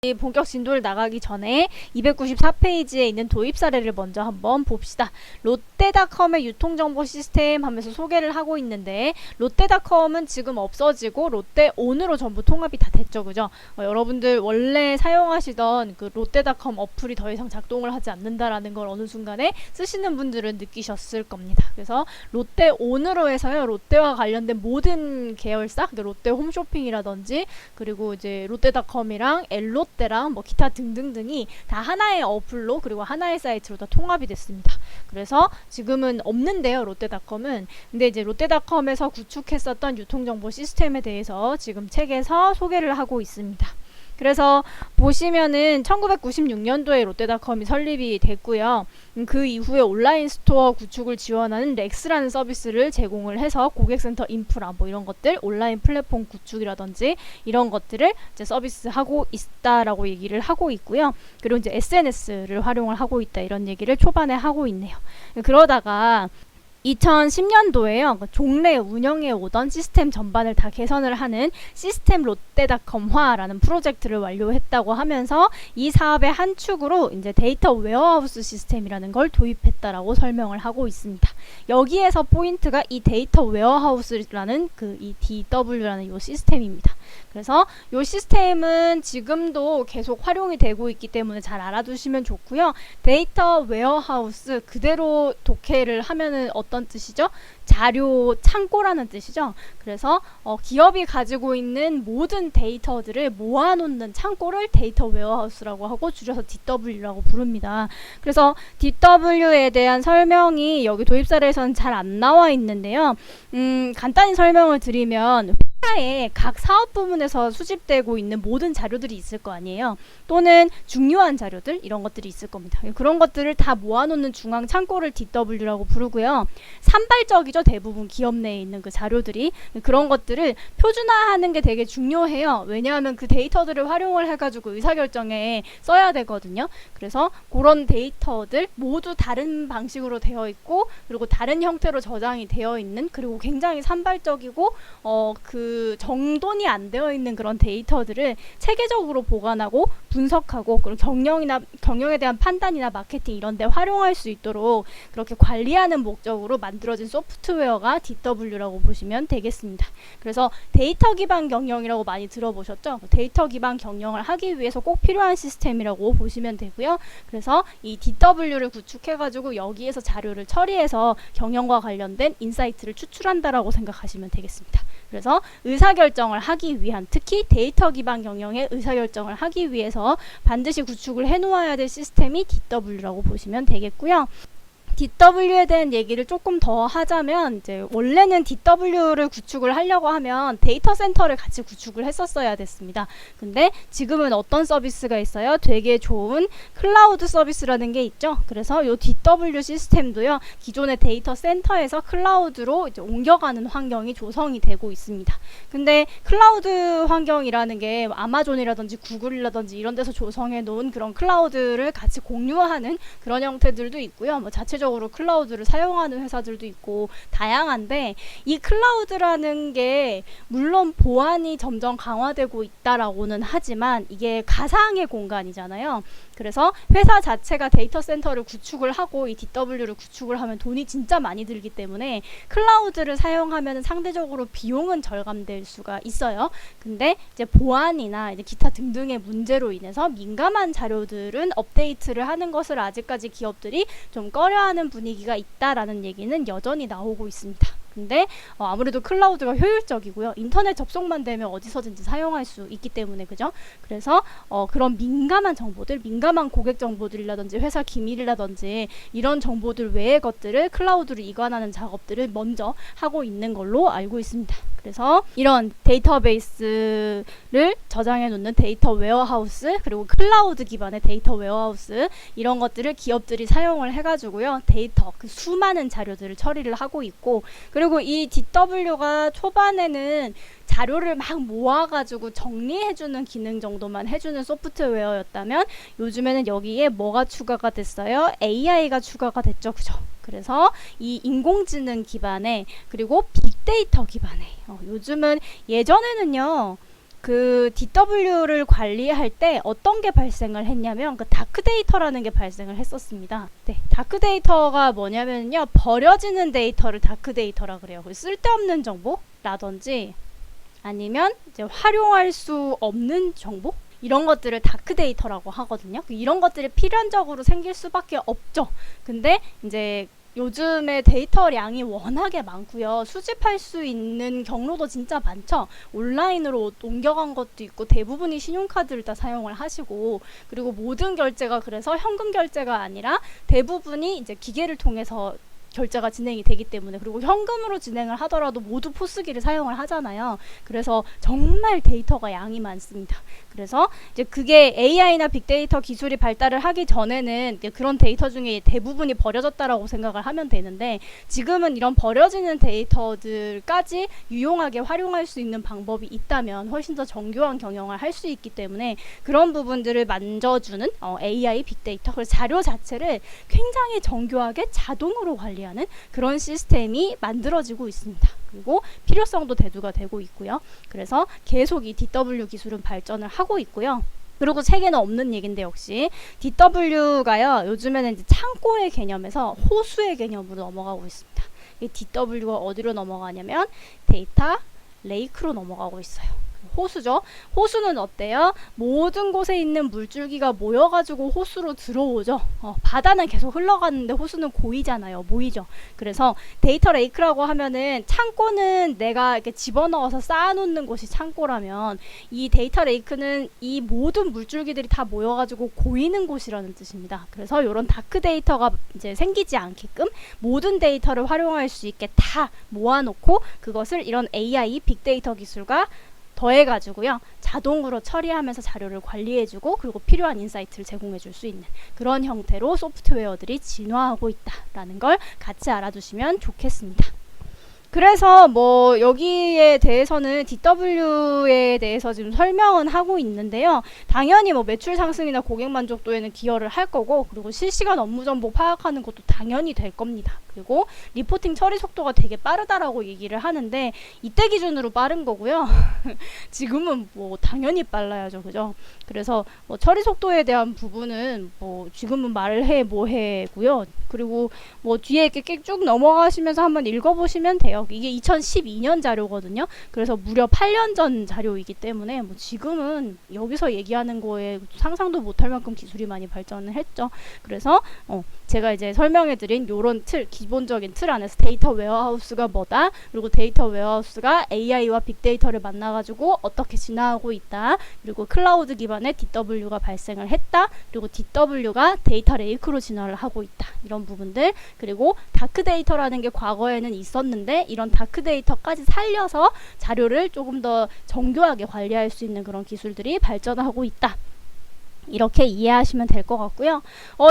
본격 진도를 나가기 전에 294페이지에 있는 도입 사례를 먼저 한번 봅시다. 롯데닷컴의 유통정보 시스템 하면서 소개를 하고 있는데, 롯데닷컴은 지금 없어지고 롯데온으로 전부 통합이 다 됐죠, 그죠? 여러분들 원래 사용하시던 그 롯데닷컴 어플이 더 이상 작동을 하지 않는다라는 걸 어느 순간에 쓰시는 분들은 느끼셨을 겁니다. 그래서 롯데온으로 해서요, 롯데와 관련된 모든 계열사, 롯데 홈쇼핑이라든지 그리고 이제 롯데닷컴이랑 엘롯데랑 뭐 기타 등등등이 다 하나의 어플로, 그리고 하나의 사이트로 다 통합이 됐습니다. 그래서 지금은 없는데요, 롯데닷컴은. 근데 이제 롯데닷컴에서 구축했었던 유통정보 시스템에 대해서 지금 책에서 소개를 하고 있습니다. 그래서 보시면은 1996년도에 롯데닷컴이 설립이 됐고요. 그 이후에 온라인 스토어 구축을 지원하는 렉스라는 서비스를 제공을 해서 고객센터 인프라 뭐 이런 것들, 온라인 플랫폼 구축이라든지 이런 것들을 이제 서비스하고 있다라고 얘기를 하고 있고요. 그리고 이제 SNS를 활용을 하고 있다, 이런 얘기를 초반에 하고 있네요. 그러다가 2010년도에요. 종래 운영해 오던 시스템 전반을 다 개선을 하는 시스템 롯데닷컴화라는 프로젝트를 완료했다고 하면서 이 사업의 한 축으로 이제 데이터 웨어하우스 시스템이라는 걸 도입했다라고 설명을 하고 있습니다. 여기에서 포인트가 이 데이터 웨어하우스라는 이 DW라는 이 시스템입니다. 그래서 이 시스템은 지금도 계속 활용이 되고 있기 때문에 잘 알아두시면 좋고요. 데이터 웨어하우스 그대로 독해를 하면은 어떤 뜻이죠? 자료 창고라는 뜻이죠. 그래서 기업이 가지고 있는 모든 데이터들을 모아놓는 창고를 데이터 웨어하우스라고 하고 줄여서 DW라고 부릅니다. 그래서 DW에 대한 설명이 여기 도입 사례에서는 잘 안 나와 있는데요. 간단히 설명을 드리면, 회사의 각 사업 부문에서 수집되고 있는 모든 자료들이 있을 거 아니에요. 또는 중요한 자료들, 이런 것들이 있을 겁니다. 그런 것들을 다 모아놓는 중앙 창고를 DW라고 부르고요. 산발적이죠, 대부분 기업 내에 있는 그 자료들이. 그런 것들을 표준화하는 게 되게 중요해요. 왜냐하면 그 데이터들을 활용을 해가지고 의사결정에 써야 되거든요. 그래서 그런 데이터들 모두 다른 방식으로 되어 있고, 그리고 다른 형태로 저장이 되어 있는, 그리고 굉장히 산발적이고 정돈이 안 되어 있는 그런 데이터들을 체계적으로 보관하고 분석하고, 그리고 경영에 대한 판단이나 마케팅 이런 데 활용할 수 있도록 그렇게 관리하는 목적으로 만들어진 소프트웨어가 DW라고 보시면 되겠습니다. 그래서 데이터 기반 경영이라고 많이 들어보셨죠? 데이터 기반 경영을 하기 위해서 꼭 필요한 시스템이라고 보시면 되고요. 그래서 이 DW를 구축해가지고 여기에서 자료를 처리해서 경영과 관련된 인사이트를 추출한다라고 생각하시면 되겠습니다. 그래서 의사결정을 하기 위한, 특히 데이터 기반 경영의 의사결정을 하기 위해서 반드시 구축을 해놓아야 될 시스템이 DW라고 보시면 되겠고요. DW에 대한 얘기를 조금 더 하자면, 이제 원래는 DW를 구축을 하려고 하면 데이터 센터를 같이 구축을 했었어야 됐습니다. 근데 지금은 어떤 서비스가 있어요? 되게 좋은 클라우드 서비스라는 게 있죠. 그래서 이 DW 시스템도요, 기존의 데이터 센터에서 클라우드로 이제 옮겨가는 환경이 조성이 되고 있습니다. 근데 클라우드 환경이라는 게 아마존이라든지 구글이라든지 이런 데서 조성해 놓은 그런 클라우드를 같이 공유하는 그런 형태들도 있고요. 뭐 자체적으로 클라우드를 사용하는 회사들도 있고 다양한데, 이 클라우드라는 게 물론 보안이 점점 강화되고 있다라고는 하지만 이게 가상의 공간이잖아요. 그래서 회사 자체가 데이터 센터를 구축을 하고 이 DW를 구축을 하면 돈이 진짜 많이 들기 때문에 클라우드를 사용하면 상대적으로 비용은 절감될 수가 있어요. 근데 이제 보안이나 이제 기타 등등의 문제로 인해서 민감한 자료들은 업데이트를 하는 것을 아직까지 기업들이 좀 꺼려하는 분위기가 있다라는 얘기는 여전히 나오고 있습니다. 근데 아무래도 클라우드가 효율적이고요. 인터넷 접속만 되면 어디서든지 사용할 수 있기 때문에, 그죠? 그래서 그런 민감한 정보들, 민감한 고객 정보들이라든지 회사 기밀이라든지 이런 정보들 외의 것들을 클라우드로 이관하는 작업들을 먼저 하고 있는 걸로 알고 있습니다. 그래서 이런 데이터베이스를 저장해 놓는 데이터 웨어하우스, 그리고 클라우드 기반의 데이터 웨어하우스, 이런 것들을 기업들이 사용을 해가지고요, 데이터, 그 수많은 자료들을 처리를 하고 있고, 그리고 이 DW가 초반에는 자료를 막 모아가지고 정리해주는 기능 정도만 해주는 소프트웨어였다면, 요즘에는 여기에 뭐가 추가가 됐어요? AI가 추가가 됐죠, 그죠? 그래서 이 인공지능 기반의, 그리고 빅데이터 기반의, 요즘은, 예전에는요 그 DW를 관리할 때 어떤 게 발생을 했냐면 그 다크 데이터라는 게 발생을 했었습니다. 네, 다크 데이터가 뭐냐면요, 버려지는 데이터를 다크 데이터라 그래요. 쓸데없는 정보라든지 아니면 이제 활용할 수 없는 정보, 이런 것들을 다크 데이터라고 하거든요. 이런 것들이 필연적으로 생길 수밖에 없죠. 근데 이제 요즘에 데이터량이 워낙에 많고요. 수집할 수 있는 경로도 진짜 많죠. 온라인으로 옮겨간 것도 있고 대부분이 신용카드를 다 사용을 하시고, 그리고 모든 결제가 그래서 현금 결제가 아니라 대부분이 이제 기계를 통해서 결제가 진행이 되기 때문에, 그리고 현금으로 진행을 하더라도 모두 포스기를 사용을 하잖아요. 그래서 정말 데이터가 양이 많습니다. 그래서 이제 그게 AI나 빅데이터 기술이 발달을 하기 전에는 이제 그런 데이터 중에 대부분이 버려졌다라고 생각을 하면 되는데, 지금은 이런 버려지는 데이터들까지 유용하게 활용할 수 있는 방법이 있다면 훨씬 더 정교한 경영을 할 수 있기 때문에 그런 부분들을 만져주는 AI 빅데이터, 그리고 자료 자체를 굉장히 정교하게 자동으로 관리하는 그런 시스템이 만들어지고 있습니다. 그리고 필요성도 대두가 되고 있고요. 그래서 계속 이 DW 기술은 발전을 하고 있고요. 그리고 세계는 없는 얘긴데, 역시 DW가요, 요즘에는 이제 창고의 개념에서 호수의 개념으로 넘어가고 있습니다. 이 DW가 어디로 넘어가냐면 데이터 레이크로 넘어가고 있어요. 호수죠. 호수는 어때요? 모든 곳에 있는 물줄기가 모여가지고 호수로 들어오죠. 바다는 계속 흘러가는데 호수는 고이잖아요. 모이죠. 그래서 데이터 레이크라고 하면은, 창고는 내가 이렇게 집어넣어서 쌓아놓는 곳이 창고라면, 이 데이터 레이크는 이 모든 물줄기들이 다 모여가지고 고이는 곳이라는 뜻입니다. 그래서 이런 다크 데이터가 이제 생기지 않게끔 모든 데이터를 활용할 수 있게 다 모아놓고 그것을 이런 AI 빅데이터 기술과 더해가지고요, 자동으로 처리하면서 자료를 관리해주고, 그리고 필요한 인사이트를 제공해줄 수 있는 그런 형태로 소프트웨어들이 진화하고 있다라는 걸 같이 알아두시면 좋겠습니다. 그래서 뭐 여기에 대해서는 DW에 대해서 지금 설명은 하고 있는데요. 당연히 뭐 매출 상승이나 고객 만족도에는 기여를 할 거고, 그리고 실시간 업무 정보 파악하는 것도 당연히 될 겁니다. 그리고 리포팅 처리 속도가 되게 빠르다라고 얘기를 하는데, 이때 기준으로 빠른 거고요. 지금은 뭐 당연히 빨라야죠, 그죠? 그래서 뭐 처리 속도에 대한 부분은 뭐 지금은 말해 뭐해고요. 그리고 뭐 뒤에 이렇게 쭉 넘어가시면서 한번 읽어보시면 돼요. 이게 2012년 자료거든요. 그래서 무려 8년 전 자료이기 때문에 뭐 지금은 여기서 얘기하는 거에 상상도 못할 만큼 기술이 많이 발전을 했죠. 그래서 제가 이제 설명해드린 요런 틀, 기본적인 틀 안에서 데이터 웨어하우스가 뭐다, 그리고 데이터 웨어하우스가 AI와 빅데이터를 만나가지고 어떻게 진화하고 있다, 그리고 클라우드 기반의 DW가 발생을 했다, 그리고 DW가 데이터 레이크로 진화를 하고 있다, 이런 부분들, 그리고 다크 데이터라는 게 과거에는 있었는데 이런 다크 데이터까지 살려서 자료를 조금 더 정교하게 관리할 수 있는 그런 기술들이 발전하고 있다, 이렇게 이해하시면 될 것 같고요.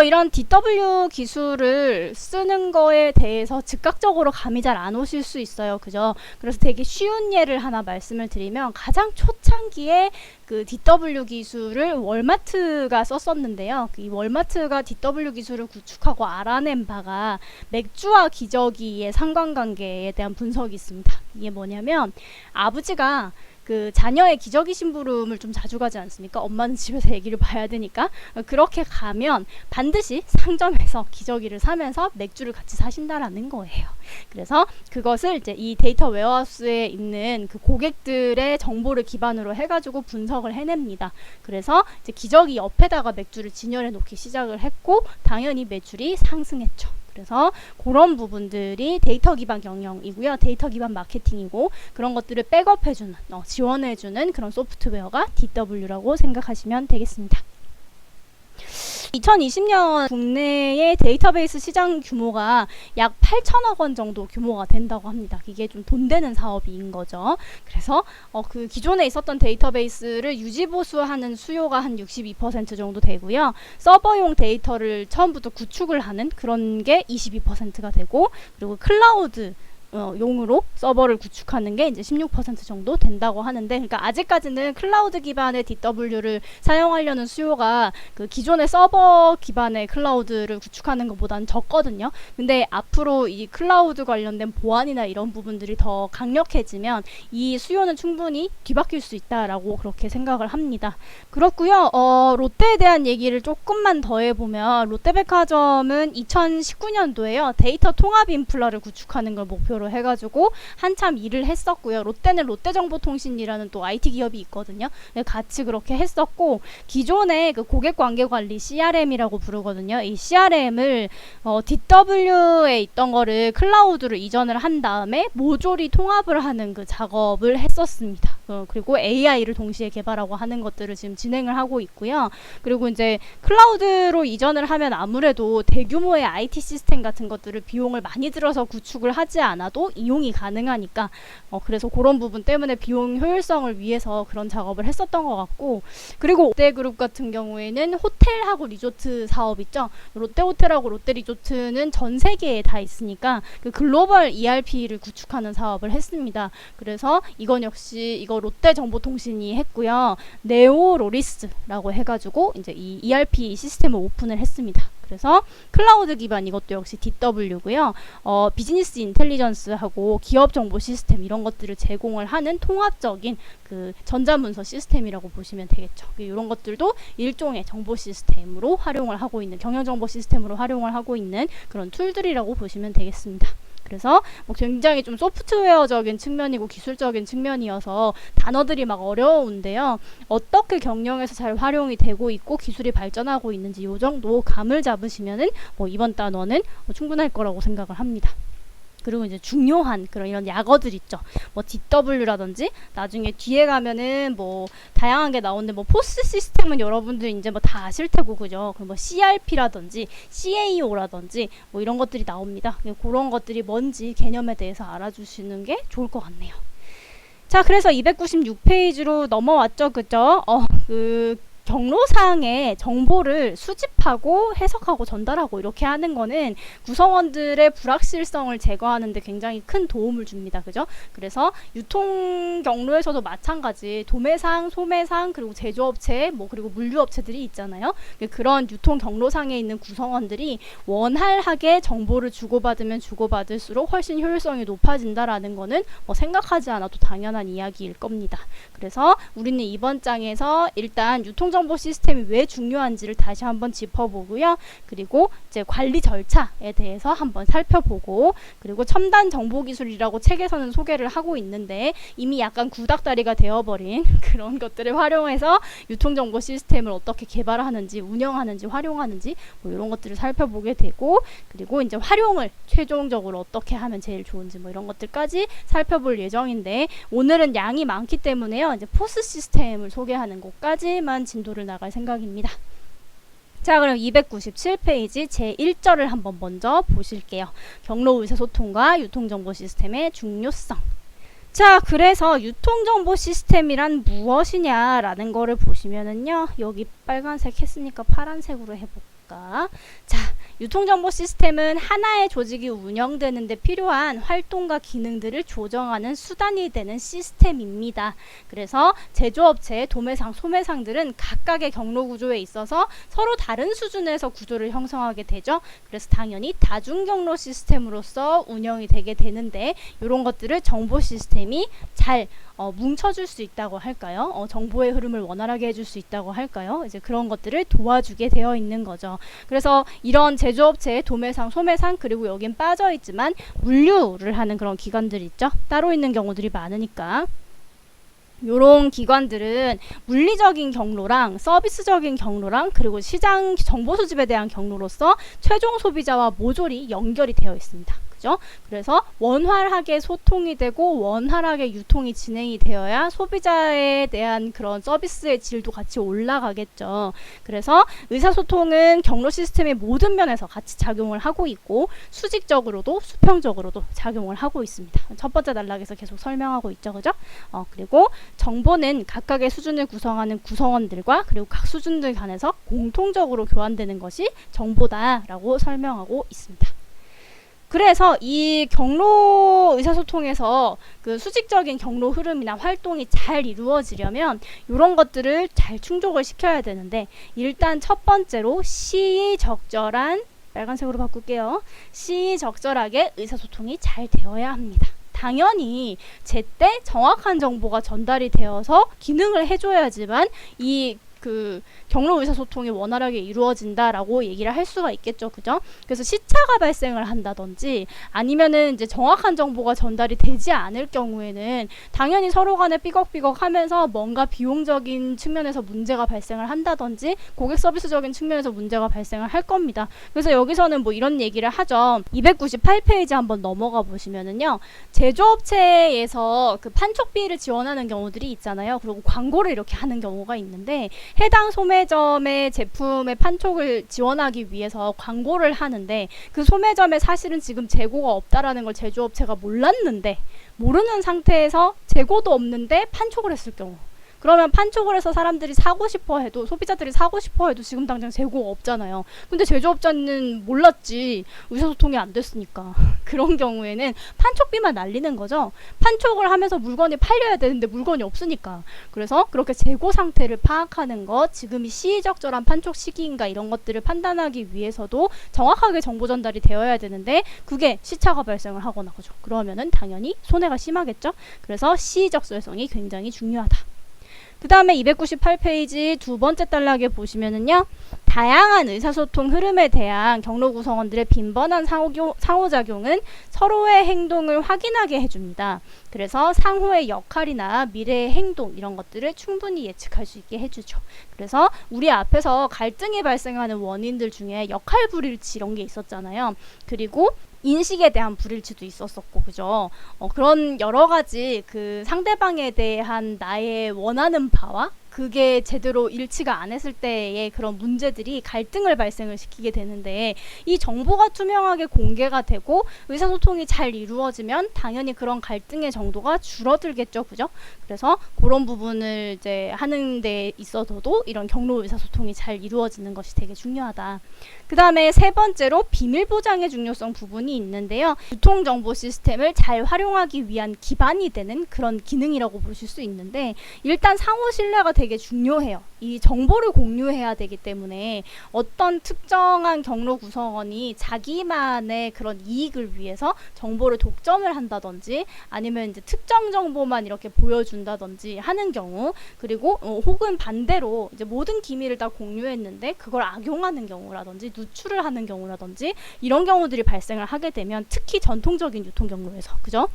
이런 DW 기술을 쓰는 거에 대해서 즉각적으로 감이 잘 안 오실 수 있어요. 그죠? 그래서 되게 쉬운 예를 하나 말씀을 드리면, 가장 초창기에 그 DW 기술을 월마트가 썼었는데요. 이 월마트가 DW 기술을 구축하고 알아낸 바가 맥주와 기저귀의 상관관계에 대한 분석이 있습니다. 이게 뭐냐면, 아버지가 그 자녀의 기저귀 심부름을 좀 자주 가지 않습니까? 엄마는 집에서 아기를 봐야 되니까. 그렇게 가면 반드시 상점에서 기저귀를 사면서 맥주를 같이 사신다라는 거예요. 그래서 그것을 이제 이 데이터 웨어하우스에 있는 그 고객들의 정보를 기반으로 해가지고 분석을 해냅니다. 그래서 이제 기저귀 옆에다가 맥주를 진열해 놓기 시작을 했고, 당연히 매출이 상승했죠. 그래서 그런 부분들이 데이터 기반 경영이고요. 데이터 기반 마케팅이고, 그런 것들을 백업해주는, 지원해주는 그런 소프트웨어가 DW라고 생각하시면 되겠습니다. 2020년 국내의 데이터베이스 시장 규모가 약 8천억 원 정도 규모가 된다고 합니다. 이게 좀 돈 되는 사업인 거죠. 그래서 그 기존에 있었던 데이터베이스를 유지보수하는 수요가 한 62% 정도 되고요. 서버용 데이터를 처음부터 구축을 하는 그런 게 22%가 되고, 그리고 클라우드 용으로 서버를 구축하는 게 이제 16% 정도 된다고 하는데, 그러니까 아직까지는 클라우드 기반의 DW를 사용하려는 수요가 그 기존의 서버 기반의 클라우드를 구축하는 것보다는 적거든요. 근데 앞으로 이 클라우드 관련된 보안이나 이런 부분들이 더 강력해지면 이 수요는 충분히 뒤바뀔 수 있다라고 그렇게 생각을 합니다. 그렇고요. 롯데에 대한 얘기를 조금만 더 해보면, 롯데백화점은 2019년도에요. 데이터 통합 인플라를 구축하는 걸 목표로 해가지고 한참 일을 했었고요. 롯데는 롯데정보통신이라는 또 IT 기업이 있거든요. 같이 그렇게 했었고, 기존의 그 고객관계관리 CRM이라고 부르거든요. 이 CRM을 DW에 있던 거를 클라우드로 이전을 한 다음에 모조리 통합을 하는 그 작업을 했었습니다. 그리고 AI를 동시에 개발하고 하는 것들을 지금 진행을 하고 있고요. 그리고 이제 클라우드로 이전을 하면 아무래도 대규모의 IT 시스템 같은 것들을 비용을 많이 들어서 구축을 하지 않아도 이용이 가능하니까, 그래서 그런 부분 때문에 비용 효율성을 위해서 그런 작업을 했었던 것 같고, 그리고 롯데그룹 같은 경우에는 호텔하고 리조트 사업 있죠. 롯데호텔하고 롯데리조트는 전 세계에 다 있으니까 그 글로벌 ERP를 구축하는 사업을 했습니다. 그래서 이건 역시 이거 롯데정보통신이 했고요. 네오로리스라고 해가지고 이제 이 ERP 시스템을 오픈을 했습니다. 그래서 클라우드 기반 이것도 역시 DW고요. 비즈니스 인텔리전스하고 기업 정보 시스템 이런 것들을 제공을 하는 통합적인 그 전자문서 시스템이라고 보시면 되겠죠. 이런 것들도 일종의 정보 시스템으로 활용을 하고 있는, 경영 정보 시스템으로 활용을 하고 있는 그런 툴들이라고 보시면 되겠습니다. 그래서 굉장히 좀 소프트웨어적인 측면이고 기술적인 측면이어서 단어들이 막 어려운데요. 어떻게 경영에서 잘 활용이 되고 있고 기술이 발전하고 있는지 요 정도 감을 잡으시면은 이번 단어는 충분할 거라고 생각을 합니다. 그리고 이제 중요한 그런 이런 약어들 있죠. DW라든지 나중에 뒤에 가면은 다양한 게 나오는데 포스 시스템은 여러분들 이제 다 아실 테고, 그죠? 그리고 CRP라든지 CAO라든지 이런 것들이 나옵니다. 그런 것들이 뭔지 개념에 대해서 알아주시는 게 좋을 것 같네요. 자, 그래서 296페이지로 넘어왔죠, 그죠? 경로상의 정보를 수집하고 해석하고 전달하고 이렇게 하는 거는 구성원들의 불확실성을 제거하는 데 굉장히 큰 도움을 줍니다. 그죠? 그래서 유통 경로에서도 마찬가지, 도매상, 소매상, 그리고 제조업체, 그리고 물류업체들이 있잖아요. 그런 유통 경로상에 있는 구성원들이 원활하게 정보를 주고받으면 주고받을수록 훨씬 효율성이 높아진다라는 거는 생각하지 않아도 당연한 이야기일 겁니다. 그래서 우리는 이번 장에서 일단 유통정보 시스템이 왜 중요한지를 다시 한번 짚어보고요. 그리고 이제 관리 절차에 대해서 한번 살펴보고, 그리고 첨단 정보기술이라고 책에서는 소개를 하고 있는데 이미 약간 구닥다리가 되어버린 그런 것들을 활용해서 유통정보 시스템을 어떻게 개발하는지, 운영하는지, 활용하는지 이런 것들을 살펴보게 되고, 그리고 이제 활용을 최종적으로 어떻게 하면 제일 좋은지 이런 것들까지 살펴볼 예정인데, 오늘은 양이 많기 때문에요. 이제 포스 시스템을 소개하는 것까지만 진도를 나갈 생각입니다. 자, 그럼 297페이지 제1절을 한번 먼저 보실게요. 경로 의사소통과 유통정보 시스템의 중요성. 자, 그래서 유통정보 시스템이란 무엇이냐라는 거를 보시면은요. 여기 빨간색 했으니까 파란색으로 해볼까? 자, 유통정보 시스템은 하나의 조직이 운영되는 데 필요한 활동과 기능들을 조정하는 수단이 되는 시스템입니다. 그래서 제조업체, 도매상, 소매상들은 각각의 경로 구조에 있어서 서로 다른 수준에서 구조를 형성하게 되죠. 그래서 당연히 다중경로 시스템으로서 운영이 되게 되는데, 이런 것들을 정보 시스템이 잘 뭉쳐줄 수 있다고 할까요? 정보의 흐름을 원활하게 해줄 수 있다고 할까요? 이제 그런 것들을 도와주게 되어 있는 거죠. 그래서 이런 제조업체, 도매상, 소매상, 그리고 여긴 빠져있지만 물류를 하는 그런 기관들 있죠. 따로 있는 경우들이 많으니까. 요런 기관들은 물리적인 경로랑 서비스적인 경로랑 그리고 시장 정보 수집에 대한 경로로서 최종 소비자와 모조리 연결이 되어 있습니다. 그죠? 그래서 원활하게 소통이 되고 원활하게 유통이 진행이 되어야 소비자에 대한 그런 서비스의 질도 같이 올라가겠죠. 그래서 의사소통은 경로 시스템의 모든 면에서 같이 작용을 하고 있고, 수직적으로도 수평적으로도 작용을 하고 있습니다. 첫 번째 단락에서 계속 설명하고 있죠. 그죠? 그리고 정보는 각각의 수준을 구성하는 구성원들과 그리고 각 수준들 간에서 공통적으로 교환되는 것이 정보다라고 설명하고 있습니다. 그래서 이 경로 의사소통에서 그 수직적인 경로 흐름이나 활동이 잘 이루어지려면 이런 것들을 잘 충족을 시켜야 되는데, 일단 첫 번째로 시의적절한, 빨간색으로 바꿀게요. 시의적절하게 의사소통이 잘 되어야 합니다. 당연히 제때 정확한 정보가 전달이 되어서 기능을 해줘야지만 이 경로 의사소통이 원활하게 이루어진다라고 얘기를 할 수가 있겠죠. 그죠? 그래서 시차가 발생을 한다든지 아니면은 이제 정확한 정보가 전달이 되지 않을 경우에는 당연히 서로 간에 삐걱삐걱 하면서 뭔가 비용적인 측면에서 문제가 발생을 한다든지 고객 서비스적인 측면에서 문제가 발생을 할 겁니다. 그래서 여기서는 뭐 이런 얘기를 하죠. 298페이지 한번 넘어가 보시면은요. 제조업체에서 그 판촉비를 지원하는 경우들이 있잖아요. 그리고 광고를 이렇게 하는 경우가 있는데, 해당 소매점의 제품의 판촉을 지원하기 위해서 광고를 하는데, 그 소매점에 사실은 지금 재고가 없다라는 걸 제조업체가 몰랐는데, 모르는 상태에서 재고도 없는데 판촉을 했을 경우, 그러면 판촉을 해서 사람들이 사고 싶어 해도, 소비자들이 사고 싶어 해도 지금 당장 재고가 없잖아요. 근데 제조업자는 몰랐지. 의사소통이 안 됐으니까. 그런 경우에는 판촉비만 날리는 거죠. 판촉을 하면서 물건이 팔려야 되는데 물건이 없으니까. 그래서 그렇게 재고 상태를 파악하는 것, 지금이 시의적절한 판촉 시기인가 이런 것들을 판단하기 위해서도 정확하게 정보 전달이 되어야 되는데, 그게 시차가 발생을 하거나 그죠. 그러면은 당연히 손해가 심하겠죠. 그래서 시의적절성이 굉장히 중요하다. 그 다음에 298페이지 두 번째 단락에 보시면은요, 다양한 의사소통 흐름에 대한 경로 구성원들의 빈번한 상호작용은 서로의 행동을 확인하게 해줍니다. 그래서 상호의 역할이나 미래의 행동 이런 것들을 충분히 예측할 수 있게 해주죠. 그래서 우리 앞에서 갈등이 발생하는 원인들 중에 역할 불일치 이런 게 있었잖아요. 그리고 인식에 대한 불일치도 있었었고, 그죠? 그런 여러 가지 그 상대방에 대한 나의 원하는 바와 그게 제대로 일치가 안 했을 때의 그런 문제들이 갈등을 발생을 시키게 되는데, 이 정보가 투명하게 공개가 되고 의사소통이 잘 이루어지면 당연히 그런 갈등의 정도가 줄어들겠죠. 그죠? 그래서 그런 부분을 이제 하는 데 있어서도 이런 경로 의사소통이 잘 이루어지는 것이 되게 중요하다. 그 다음에 세 번째로 비밀 보장의 중요성 부분이 있는데요. 유통정보 시스템을 잘 활용하기 위한 기반이 되는 그런 기능이라고 보실 수 있는데, 일단 상호 신뢰가 되게 중요해요. 이 정보를 공유해야 되기 때문에 어떤 특정한 경로 구성원이 자기만의 그런 이익을 위해서 정보를 독점을 한다든지 아니면 이제 특정 정보만 이렇게 보여준다든지 하는 경우, 그리고 혹은 반대로 이제 모든 기밀을 다 공유했는데 그걸 악용하는 경우라든지 누출을 하는 경우라든지 이런 경우들이 발생을 하게 되면, 특히 전통적인 유통 경로에서, 그죠?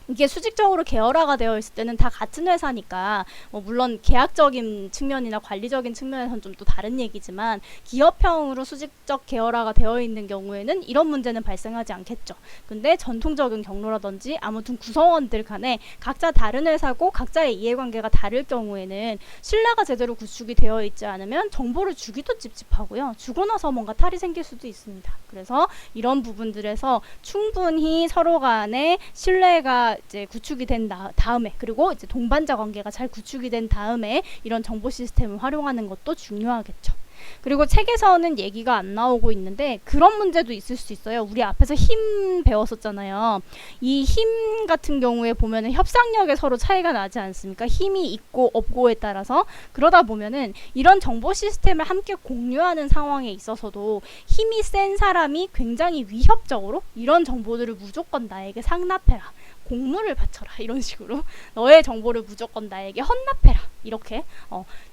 이게 수직적으로 계열화가 되어 있을 때는 다 같은 회사니까 물론 계약적인 측면이나 관리적인 측면에서는 좀 또 다른 얘기지만, 기업형으로 수직적 계열화가 되어 있는 경우에는 이런 문제는 발생하지 않겠죠. 근데 전통적인 경로라든지 아무튼 구성원들 간에 각자 다른 회사고 각자의 이해관계가 다를 경우에는 신뢰가 제대로 구축이 되어 있지 않으면 정보를 주기도 찝찝하고요. 주고 나서 뭔가 탈이 생길 수도 있습니다. 그래서 이런 부분들에서 충분히 서로 간에 신뢰가 이제 구축이 된 다음에, 그리고 이제 동반자 관계가 잘 구축이 된 다음에 이런 정보 시스템을 활용하는 것도 중요하겠죠. 그리고 책에서는 얘기가 안 나오고 있는데 그런 문제도 있을 수 있어요. 우리 앞에서 힘 배웠었잖아요. 이 힘 같은 경우에 보면은 협상력에 서로 차이가 나지 않습니까? 힘이 있고 없고에 따라서. 그러다 보면은 이런 정보 시스템을 함께 공유하는 상황에 있어서도 힘이 센 사람이 굉장히 위협적으로 이런 정보들을 무조건 나에게 상납해라, 공물을 바쳐라, 이런 식으로 너의 정보를 무조건 나에게 헌납해라, 이렇게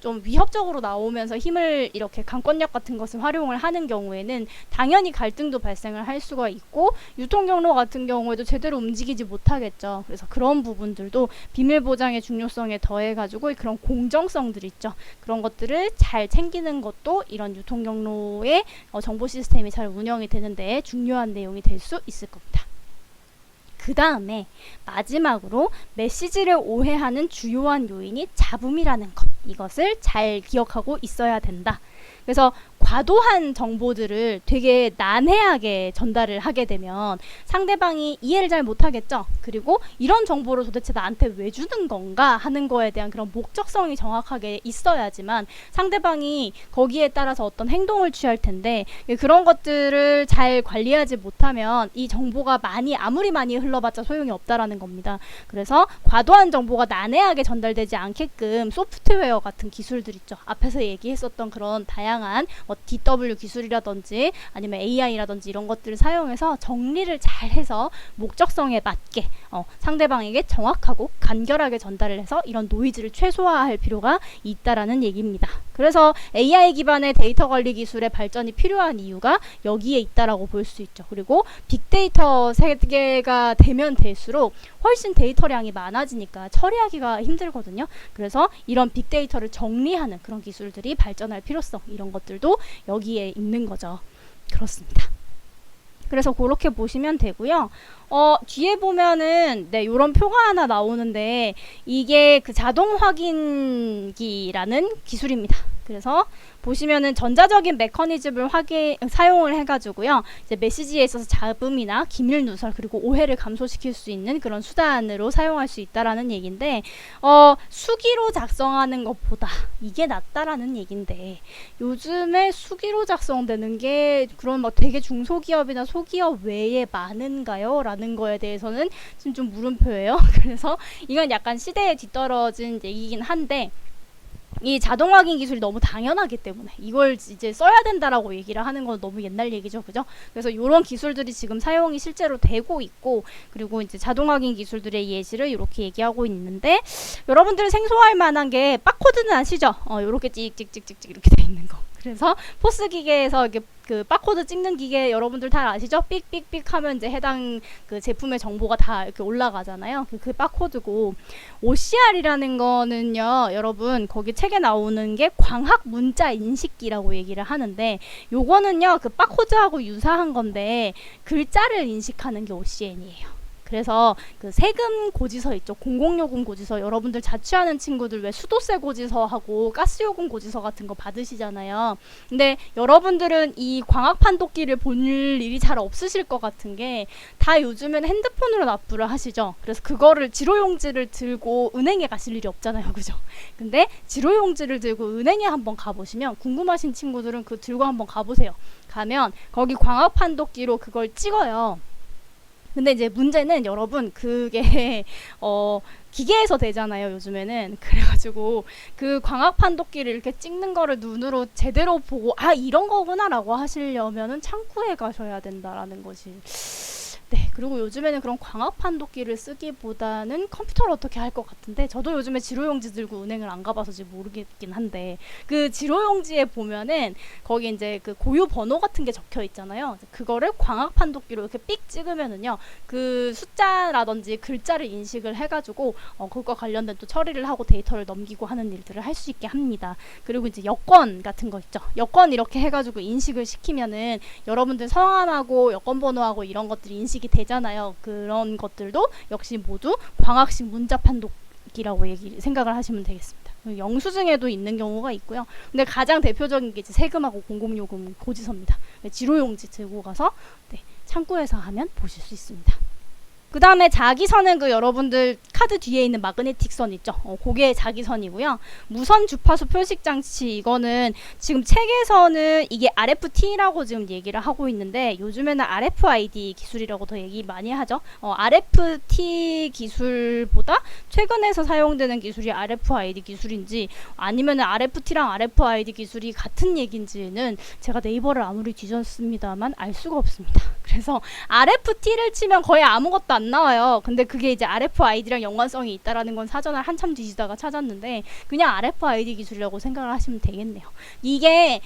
좀 위협적으로 나오면서 힘을 이렇게 강권력 같은 것을 활용을 하는 경우에는 당연히 갈등도 발생을 할 수가 있고, 유통경로 같은 경우에도 제대로 움직이지 못하겠죠. 그래서 그런 부분들도 비밀 보장의 중요성에 더해 가지고 그런 공정성들 있죠. 그런 것들을 잘 챙기는 것도 이런 유통경로의 정보 시스템이 잘 운영이 되는데 중요한 내용이 될 수 있을 겁니다. 그 다음에 마지막으로 메시지를 오해하는 주요한 요인이 잡음이라는 것, 이것을 잘 기억하고 있어야 된다. 그래서 과도한 정보들을 되게 난해하게 전달을 하게 되면 상대방이 이해를 잘 못하겠죠. 그리고 이런 정보를 도대체 나한테 왜 주는 건가 하는 거에 대한 그런 목적성이 정확하게 있어야지만 상대방이 거기에 따라서 어떤 행동을 취할 텐데, 그런 것들을 잘 관리하지 못하면 이 정보가 아무리 많이 흘러봤자 소용이 없다라는 겁니다. 그래서 과도한 정보가 난해하게 전달되지 않게끔 소프트웨어 같은 기술들 있죠. 앞에서 얘기했었던 그런 다양한 DW 기술이라든지 아니면 AI라든지 이런 것들을 사용해서 정리를 잘 해서 목적성에 맞게 상대방에게 정확하고 간결하게 전달을 해서 이런 노이즈를 최소화할 필요가 있다라는 얘기입니다. 그래서 AI 기반의 데이터 관리 기술의 발전이 필요한 이유가 여기에 있다라고 볼 수 있죠. 그리고 빅데이터 세계가 되면 될수록 훨씬 데이터량이 많아지니까 처리하기가 힘들거든요. 그래서 이런 빅데이터를 정리하는 그런 기술들이 발전할 필요성, 이런 것들도 여기에 있는 거죠. 그렇습니다. 그래서 그렇게 보시면 되고요. 뒤에 보면은 요런 표가 하나 나오는데 이게 그 자동 확인기라는 기술입니다. 그래서 보시면은 전자적인 메커니즘을 사용을 해가지고요. 이제 메시지에 있어서 잡음이나 기밀 누설 그리고 오해를 감소시킬 수 있는 그런 수단으로 사용할 수 있다라는 얘기인데, 수기로 작성하는 것보다 이게 낫다라는 얘기인데, 요즘에 수기로 작성되는 게 그런 막 되게 중소기업이나 소기업 외에 많은가요? 라는 거에 대해서는 지금 좀 물음표예요. 그래서 이건 약간 시대에 뒤떨어진 얘기긴 한데, 이 자동 확인 기술이 너무 당연하기 때문에 이걸 이제 써야 된다라고 얘기를 하는 건 너무 옛날 얘기죠, 그죠? 그래서 이런 기술들이 지금 사용이 실제로 되고 있고, 그리고 이제 자동 확인 기술들의 예시를 이렇게 얘기하고 있는데, 여러분들이 생소할 만한 게 바코드는 아시죠? 요렇게 찍찍찍찍찍 이렇게 돼 있는 거. 그래서 포스 기계에서 이렇게 그 바코드 찍는 기계 여러분들 다 아시죠? 삑삑삑 하면 이제 해당 그 제품의 정보가 다 이렇게 올라가잖아요. 그 바코드고, OCR이라는 거는요, 여러분 거기 책에 나오는 게 광학 문자 인식기라고 얘기를 하는데, 요거는요 그 바코드하고 유사한 건데 글자를 인식하는 게 OCN이에요. 그래서 그 세금 고지서 있죠. 공공요금 고지서, 여러분들 자취하는 친구들 왜 수도세 고지서하고 가스요금 고지서 같은 거 받으시잖아요. 근데 여러분들은 이 광학 판독기를 볼 일이 잘 없으실 것 같은 게, 다 요즘엔 핸드폰으로 납부를 하시죠. 그래서 그거를 지로용지를 들고 은행에 가실 일이 없잖아요, 그죠? 근데 지로용지를 들고 은행에 한번 가보시면, 궁금하신 친구들은 그 들고 한번 가보세요. 가면 거기 광학 판독기로 그걸 찍어요. 근데 이제 문제는 여러분 그게 기계에서 되잖아요, 요즘에는. 그래가지고 그 광학 판독기를 이렇게 찍는 거를 눈으로 제대로 보고 이런 거구나 라고 하시려면은 창구에 가셔야 된다라는 것이. 네, 그리고 요즘에는 그런 광학 판독기를 쓰기보다는 컴퓨터를 어떻게 할 것 같은데, 저도 요즘에 지로용지 들고 은행을 안 가봐서 잘 모르겠긴 한데, 그 지로용지에 보면은 거기 이제 그 고유 번호 같은 게 적혀 있잖아요. 그거를 광학 판독기로 이렇게 삑 찍으면은요, 그 숫자라든지 글자를 인식을 해가지고 그것과 관련된 또 처리를 하고 데이터를 넘기고 하는 일들을 할 수 있게 합니다. 그리고 이제 여권 같은 거 있죠. 여권 이렇게 해가지고 인식을 시키면은 여러분들 성함하고 여권 번호하고 이런 것들이 인식이 되잖아요. 그런 것들도 역시 모두 광학식 문자 판독기라고 생각을 하시면 되겠습니다. 영수증에도 있는 경우가 있고요. 근데 가장 대표적인 게 이제 세금하고 공공요금 고지서입니다. 지로용지 들고 가서 창구에서 하면 보실 수 있습니다. 그 다음에 자기선은 그 여러분들 카드 뒤에 있는 마그네틱 선 있죠. 그게 자기선이고요. 무선 주파수 표식 장치, 이거는 지금 책에서는 이게 RFT라고 지금 얘기를 하고 있는데, 요즘에는 RFID 기술이라고 더 얘기 많이 하죠. RFT 기술보다 최근에서 사용되는 기술이 RFID 기술인지 아니면 RFT랑 RFID 기술이 같은 얘기인지는 제가 네이버를 아무리 뒤졌습니다만 알 수가 없습니다. 그래서 RFT를 치면 거의 아무것도 안 나와요. 근데 그게 이제 RFID랑 연관성이 있다라는 건 사전을 한참 뒤지다가 찾았는데, 그냥 RFID 기술이라고 생각을 하시면 되겠네요. 이게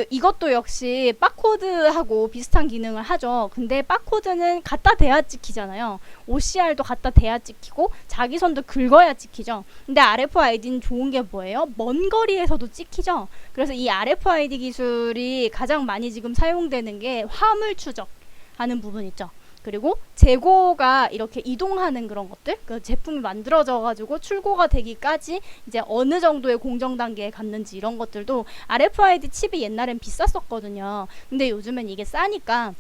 이것도 역시 바코드하고 비슷한 기능을 하죠. 근데 바코드는 갖다 대야 찍히잖아요. OCR도 갖다 대야 찍히고 자기선도 긁어야 찍히죠. 근데 RFID는 좋은 게 뭐예요? 먼 거리에서도 찍히죠. 그래서 이 RFID 기술이 가장 많이 지금 사용되는 게 화물 추적 하는 부분 있죠. 그리고 재고가 이렇게 이동하는 그런 것들, 그 제품이 만들어져 가지고 출고가 되기까지 이제 어느 정도의 공정 단계에 갔는지 이런 것들도 RFID 칩이 옛날엔 비쌌었거든요. 근데 요즘엔 이게 싸니까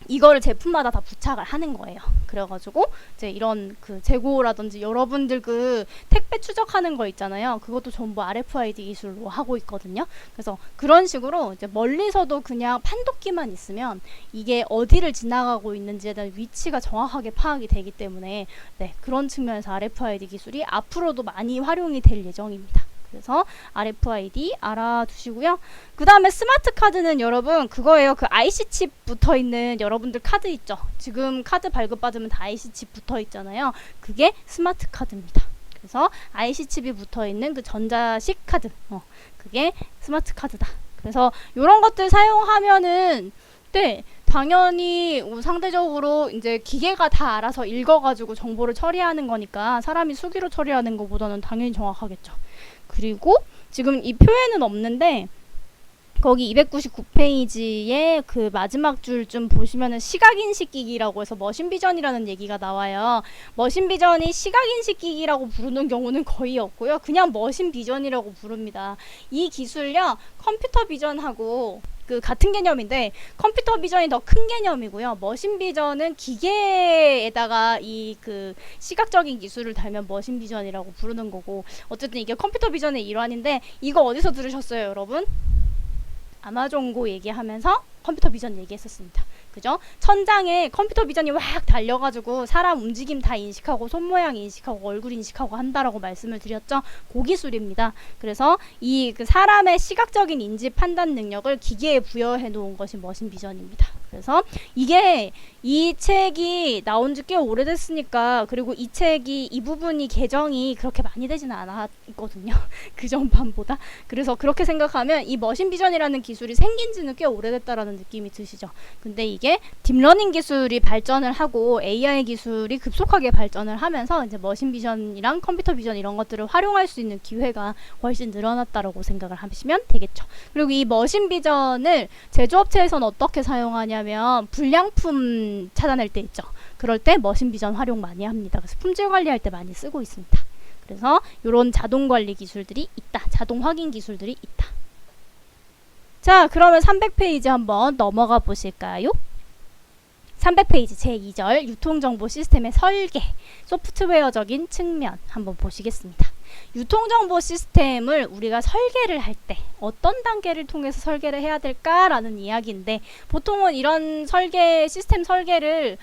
이거를 제품마다 다 부착을 하는 거예요. 그래가지고 이제 이런 그 재고라든지 여러분들 그 택배 추적하는 거 있잖아요. 그것도 전부 RFID 기술로 하고 있거든요. 그래서 그런 식으로 이제 멀리서도 그냥 판독기만 있으면 이게 어디를 지나가고 있는지에 대한 위치가 정확하게 파악이 되기 때문에 네, 그런 측면에서 RFID 기술이 앞으로도 많이 활용이 될 예정입니다. 그래서 RFID 알아두시고요. 그 다음에 스마트 카드는 여러분 그거예요. 그 IC 칩 붙어있는 여러분들 카드 있죠. 지금 카드 발급받으면 다 IC 칩 붙어있잖아요. 그게 스마트 카드입니다. 그래서 IC 칩이 붙어있는 그 전자식 카드, 그게 스마트 카드다. 그래서 이런 것들 사용하면은 네, 당연히 상대적으로 이제 기계가 다 알아서 읽어가지고 정보를 처리하는 거니까 사람이 수기로 처리하는 것보다는 당연히 정확하겠죠. 그리고 지금 이 표에는 없는데 거기 299페이지에 그 마지막 줄 좀 보시면은 시각인식기기라고 해서 머신비전이라는 얘기가 나와요. 머신비전이 시각인식기기라고 부르는 경우는 거의 없고요. 그냥 머신비전이라고 부릅니다. 이 기술요, 컴퓨터 비전하고 그 같은 개념인데 컴퓨터 비전이 더 큰 개념이고요. 머신 비전은 기계에다가 이 그 시각적인 기술을 달면 머신 비전이라고 부르는 거고, 어쨌든 이게 컴퓨터 비전의 일환인데 이거 어디서 들으셨어요, 여러분? 아마존고 얘기하면서 컴퓨터 비전 얘기했었습니다. 그죠? 천장에 컴퓨터 비전이 확 달려가지고 사람 움직임 다 인식하고 손모양 인식하고 얼굴 인식하고 한다라고 말씀을 드렸죠. 그 기술입니다. 그래서 이 그 사람의 시각적인 인지 판단 능력을 기계에 부여해 놓은 것이 머신 비전입니다. 그래서 이게 이 책이 나온 지 꽤 오래됐으니까, 그리고 이 책이 이 부분이 개정이 그렇게 많이 되지는 않았거든요. 그 전반보다. 그래서 그렇게 생각하면 이 머신 비전이라는 기술이 생긴 지는 꽤 오래됐다라는 느낌이 드시죠. 근데 이게 딥러닝 기술이 발전을 하고 AI 기술이 급속하게 발전을 하면서 이제 머신 비전이랑 컴퓨터 비전 이런 것들을 활용할 수 있는 기회가 훨씬 늘어났다라고 생각을 하시면 되겠죠. 그리고 이 머신 비전을 제조업체에서는 어떻게 사용하냐면 불량품 찾아낼 때 있죠. 그럴 때 머신 비전 활용 많이 합니다. 그래서 품질 관리할 때 많이 쓰고 있습니다. 그래서 이런 자동 관리 기술들이 있다. 자동 확인 기술들이 있다. 자, 그러면 300페이지 한번 넘어가 보실까요? 300페이지 제2절 유통정보 시스템의 설계, 소프트웨어적인 측면 한번 보시겠습니다. 유통정보 시스템을 우리가 설계를 할 때 어떤 단계를 통해서 설계를 해야 될까라는 이야기인데, 보통은 이런 시스템 설계를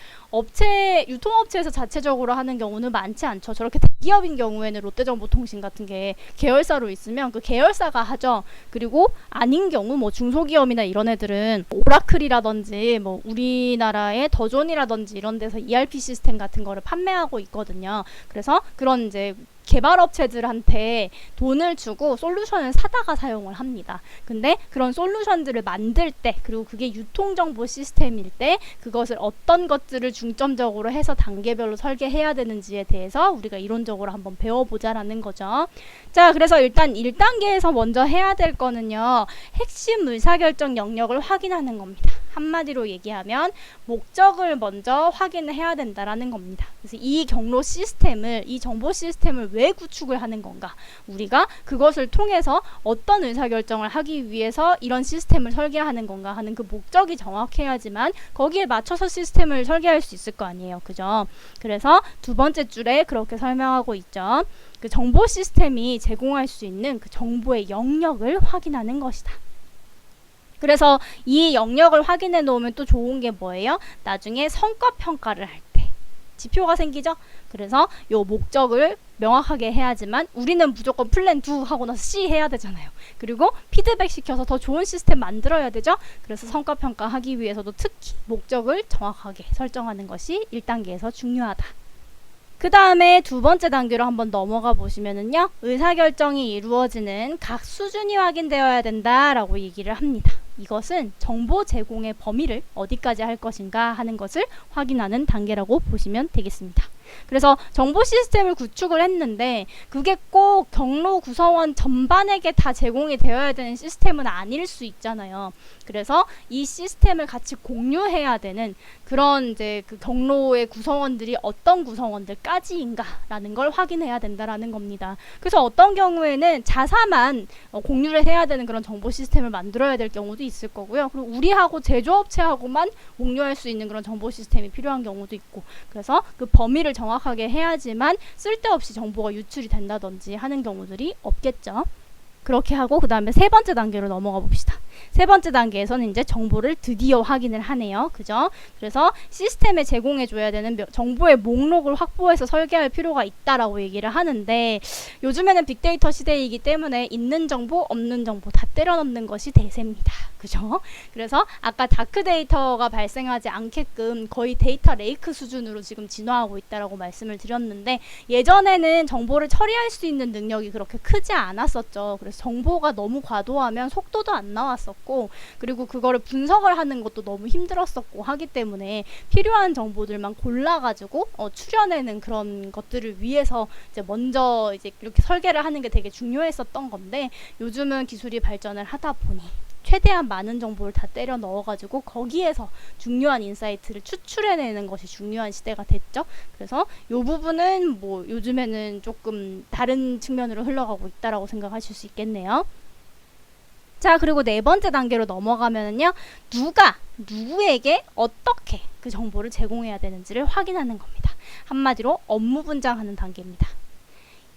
유통업체에서 자체적으로 하는 경우는 많지 않죠. 저렇게 대기업인 경우에는 롯데정보통신 같은 게 계열사로 있으면 그 계열사가 하죠. 그리고 아닌 경우 뭐 중소기업이나 이런 애들은 오라클이라든지 뭐 우리나라의 더존이라든지 이런 데서 ERP 시스템 같은 거를 판매하고 있거든요. 그래서 그런 이제 개발업체들한테 돈을 주고 솔루션을 사다가 사용을 합니다. 근데 그런 솔루션들을 만들 때, 그리고 그게 유통정보 시스템일 때 그것을 어떤 것들을 중점적으로 해서 단계별로 설계해야 되는지에 대해서 우리가 이론적으로 한번 배워보자라는 거죠. 자, 그래서 일단 1단계에서 먼저 해야 될 거는요, 핵심 의사결정 영역을 확인하는 겁니다. 한마디로 얘기하면 목적을 먼저 확인해야 된다라는 겁니다. 그래서 이 경로 시스템을, 이 정보 시스템을 왜 구축을 하는 건가? 우리가 그것을 통해서 어떤 의사결정을 하기 위해서 이런 시스템을 설계하는 건가 하는 그 목적이 정확해야지만 거기에 맞춰서 시스템을 설계할 수 있을 거 아니에요. 그죠? 그래서 두 번째 줄에 그렇게 설명하고 있죠. 그 정보 시스템이 제공할 수 있는 그 정보의 영역을 확인하는 것이다. 그래서 이 영역을 확인해 놓으면 또 좋은 게 뭐예요? 나중에 성과 평가를 할 때 지표가 생기죠? 그래서 요 목적을 명확하게 해야지만 우리는 무조건 플랜 2 하고 나서 C 해야 되잖아요. 그리고 피드백 시켜서 더 좋은 시스템 만들어야 되죠? 그래서 성과 평가하기 위해서도 특히 목적을 정확하게 설정하는 것이 1단계에서 중요하다. 그 다음에 두 번째 단계로 한번 넘어가 보시면은요, 의사결정이 이루어지는 각 수준이 확인되어야 된다라고 얘기를 합니다. 이것은 정보 제공의 범위를 어디까지 할 것인가 하는 것을 확인하는 단계라고 보시면 되겠습니다. 그래서 정보 시스템을 구축을 했는데 그게 꼭 경로 구성원 전반에게 다 제공이 되어야 되는 시스템은 아닐 수 있잖아요. 그래서 이 시스템을 같이 공유해야 되는 그런 이제 그 경로의 구성원들이 어떤 구성원들까지인가라는 걸 확인해야 된다라는 겁니다. 그래서 어떤 경우에는 자사만 공유를 해야 되는 그런 정보 시스템을 만들어야 될 경우도 있을 거고요. 그리고 우리하고 제조업체하고만 공유할 수 있는 그런 정보 시스템이 필요한 경우도 있고, 그래서 그 범위를 정확하게 해야지만 쓸데없이 정보가 유출이 된다든지 하는 경우들이 없겠죠. 그렇게 하고 그 다음에 세 번째 단계로 넘어가 봅시다. 세 번째 단계에서는 이제 정보를 드디어 확인을 하네요. 그죠? 그래서 시스템에 제공해줘야 되는 정보의 목록을 확보해서 설계할 필요가 있다라고 얘기를 하는데, 요즘에는 빅데이터 시대이기 때문에 있는 정보, 없는 정보 다 때려 넣는 것이 대세입니다. 그죠? 그래서 아까 다크 데이터가 발생하지 않게끔 거의 데이터 레이크 수준으로 지금 진화하고 있다라고 말씀을 드렸는데, 예전에는 정보를 처리할 수 있는 능력이 그렇게 크지 않았었죠. 그래서 정보가 너무 과도하면 속도도 안 나왔었고, 그리고 그거를 분석을 하는 것도 너무 힘들었었고 하기 때문에 필요한 정보들만 골라가지고 추려내는 그런 것들을 위해서 이제 먼저 이제 이렇게 설계를 하는 게 되게 중요했었던 건데, 요즘은 기술이 발전을 하다 보니 최대한 많은 정보를 다 때려 넣어가지고 거기에서 중요한 인사이트를 추출해내는 것이 중요한 시대가 됐죠. 그래서 이 부분은 뭐 요즘에는 조금 다른 측면으로 흘러가고 있다라고 생각하실 수 있겠네요. 자, 그리고 네 번째 단계로 넘어가면은요, 누가 누구에게 어떻게 그 정보를 제공해야 되는지를 확인하는 겁니다. 한마디로 업무 분장하는 단계입니다.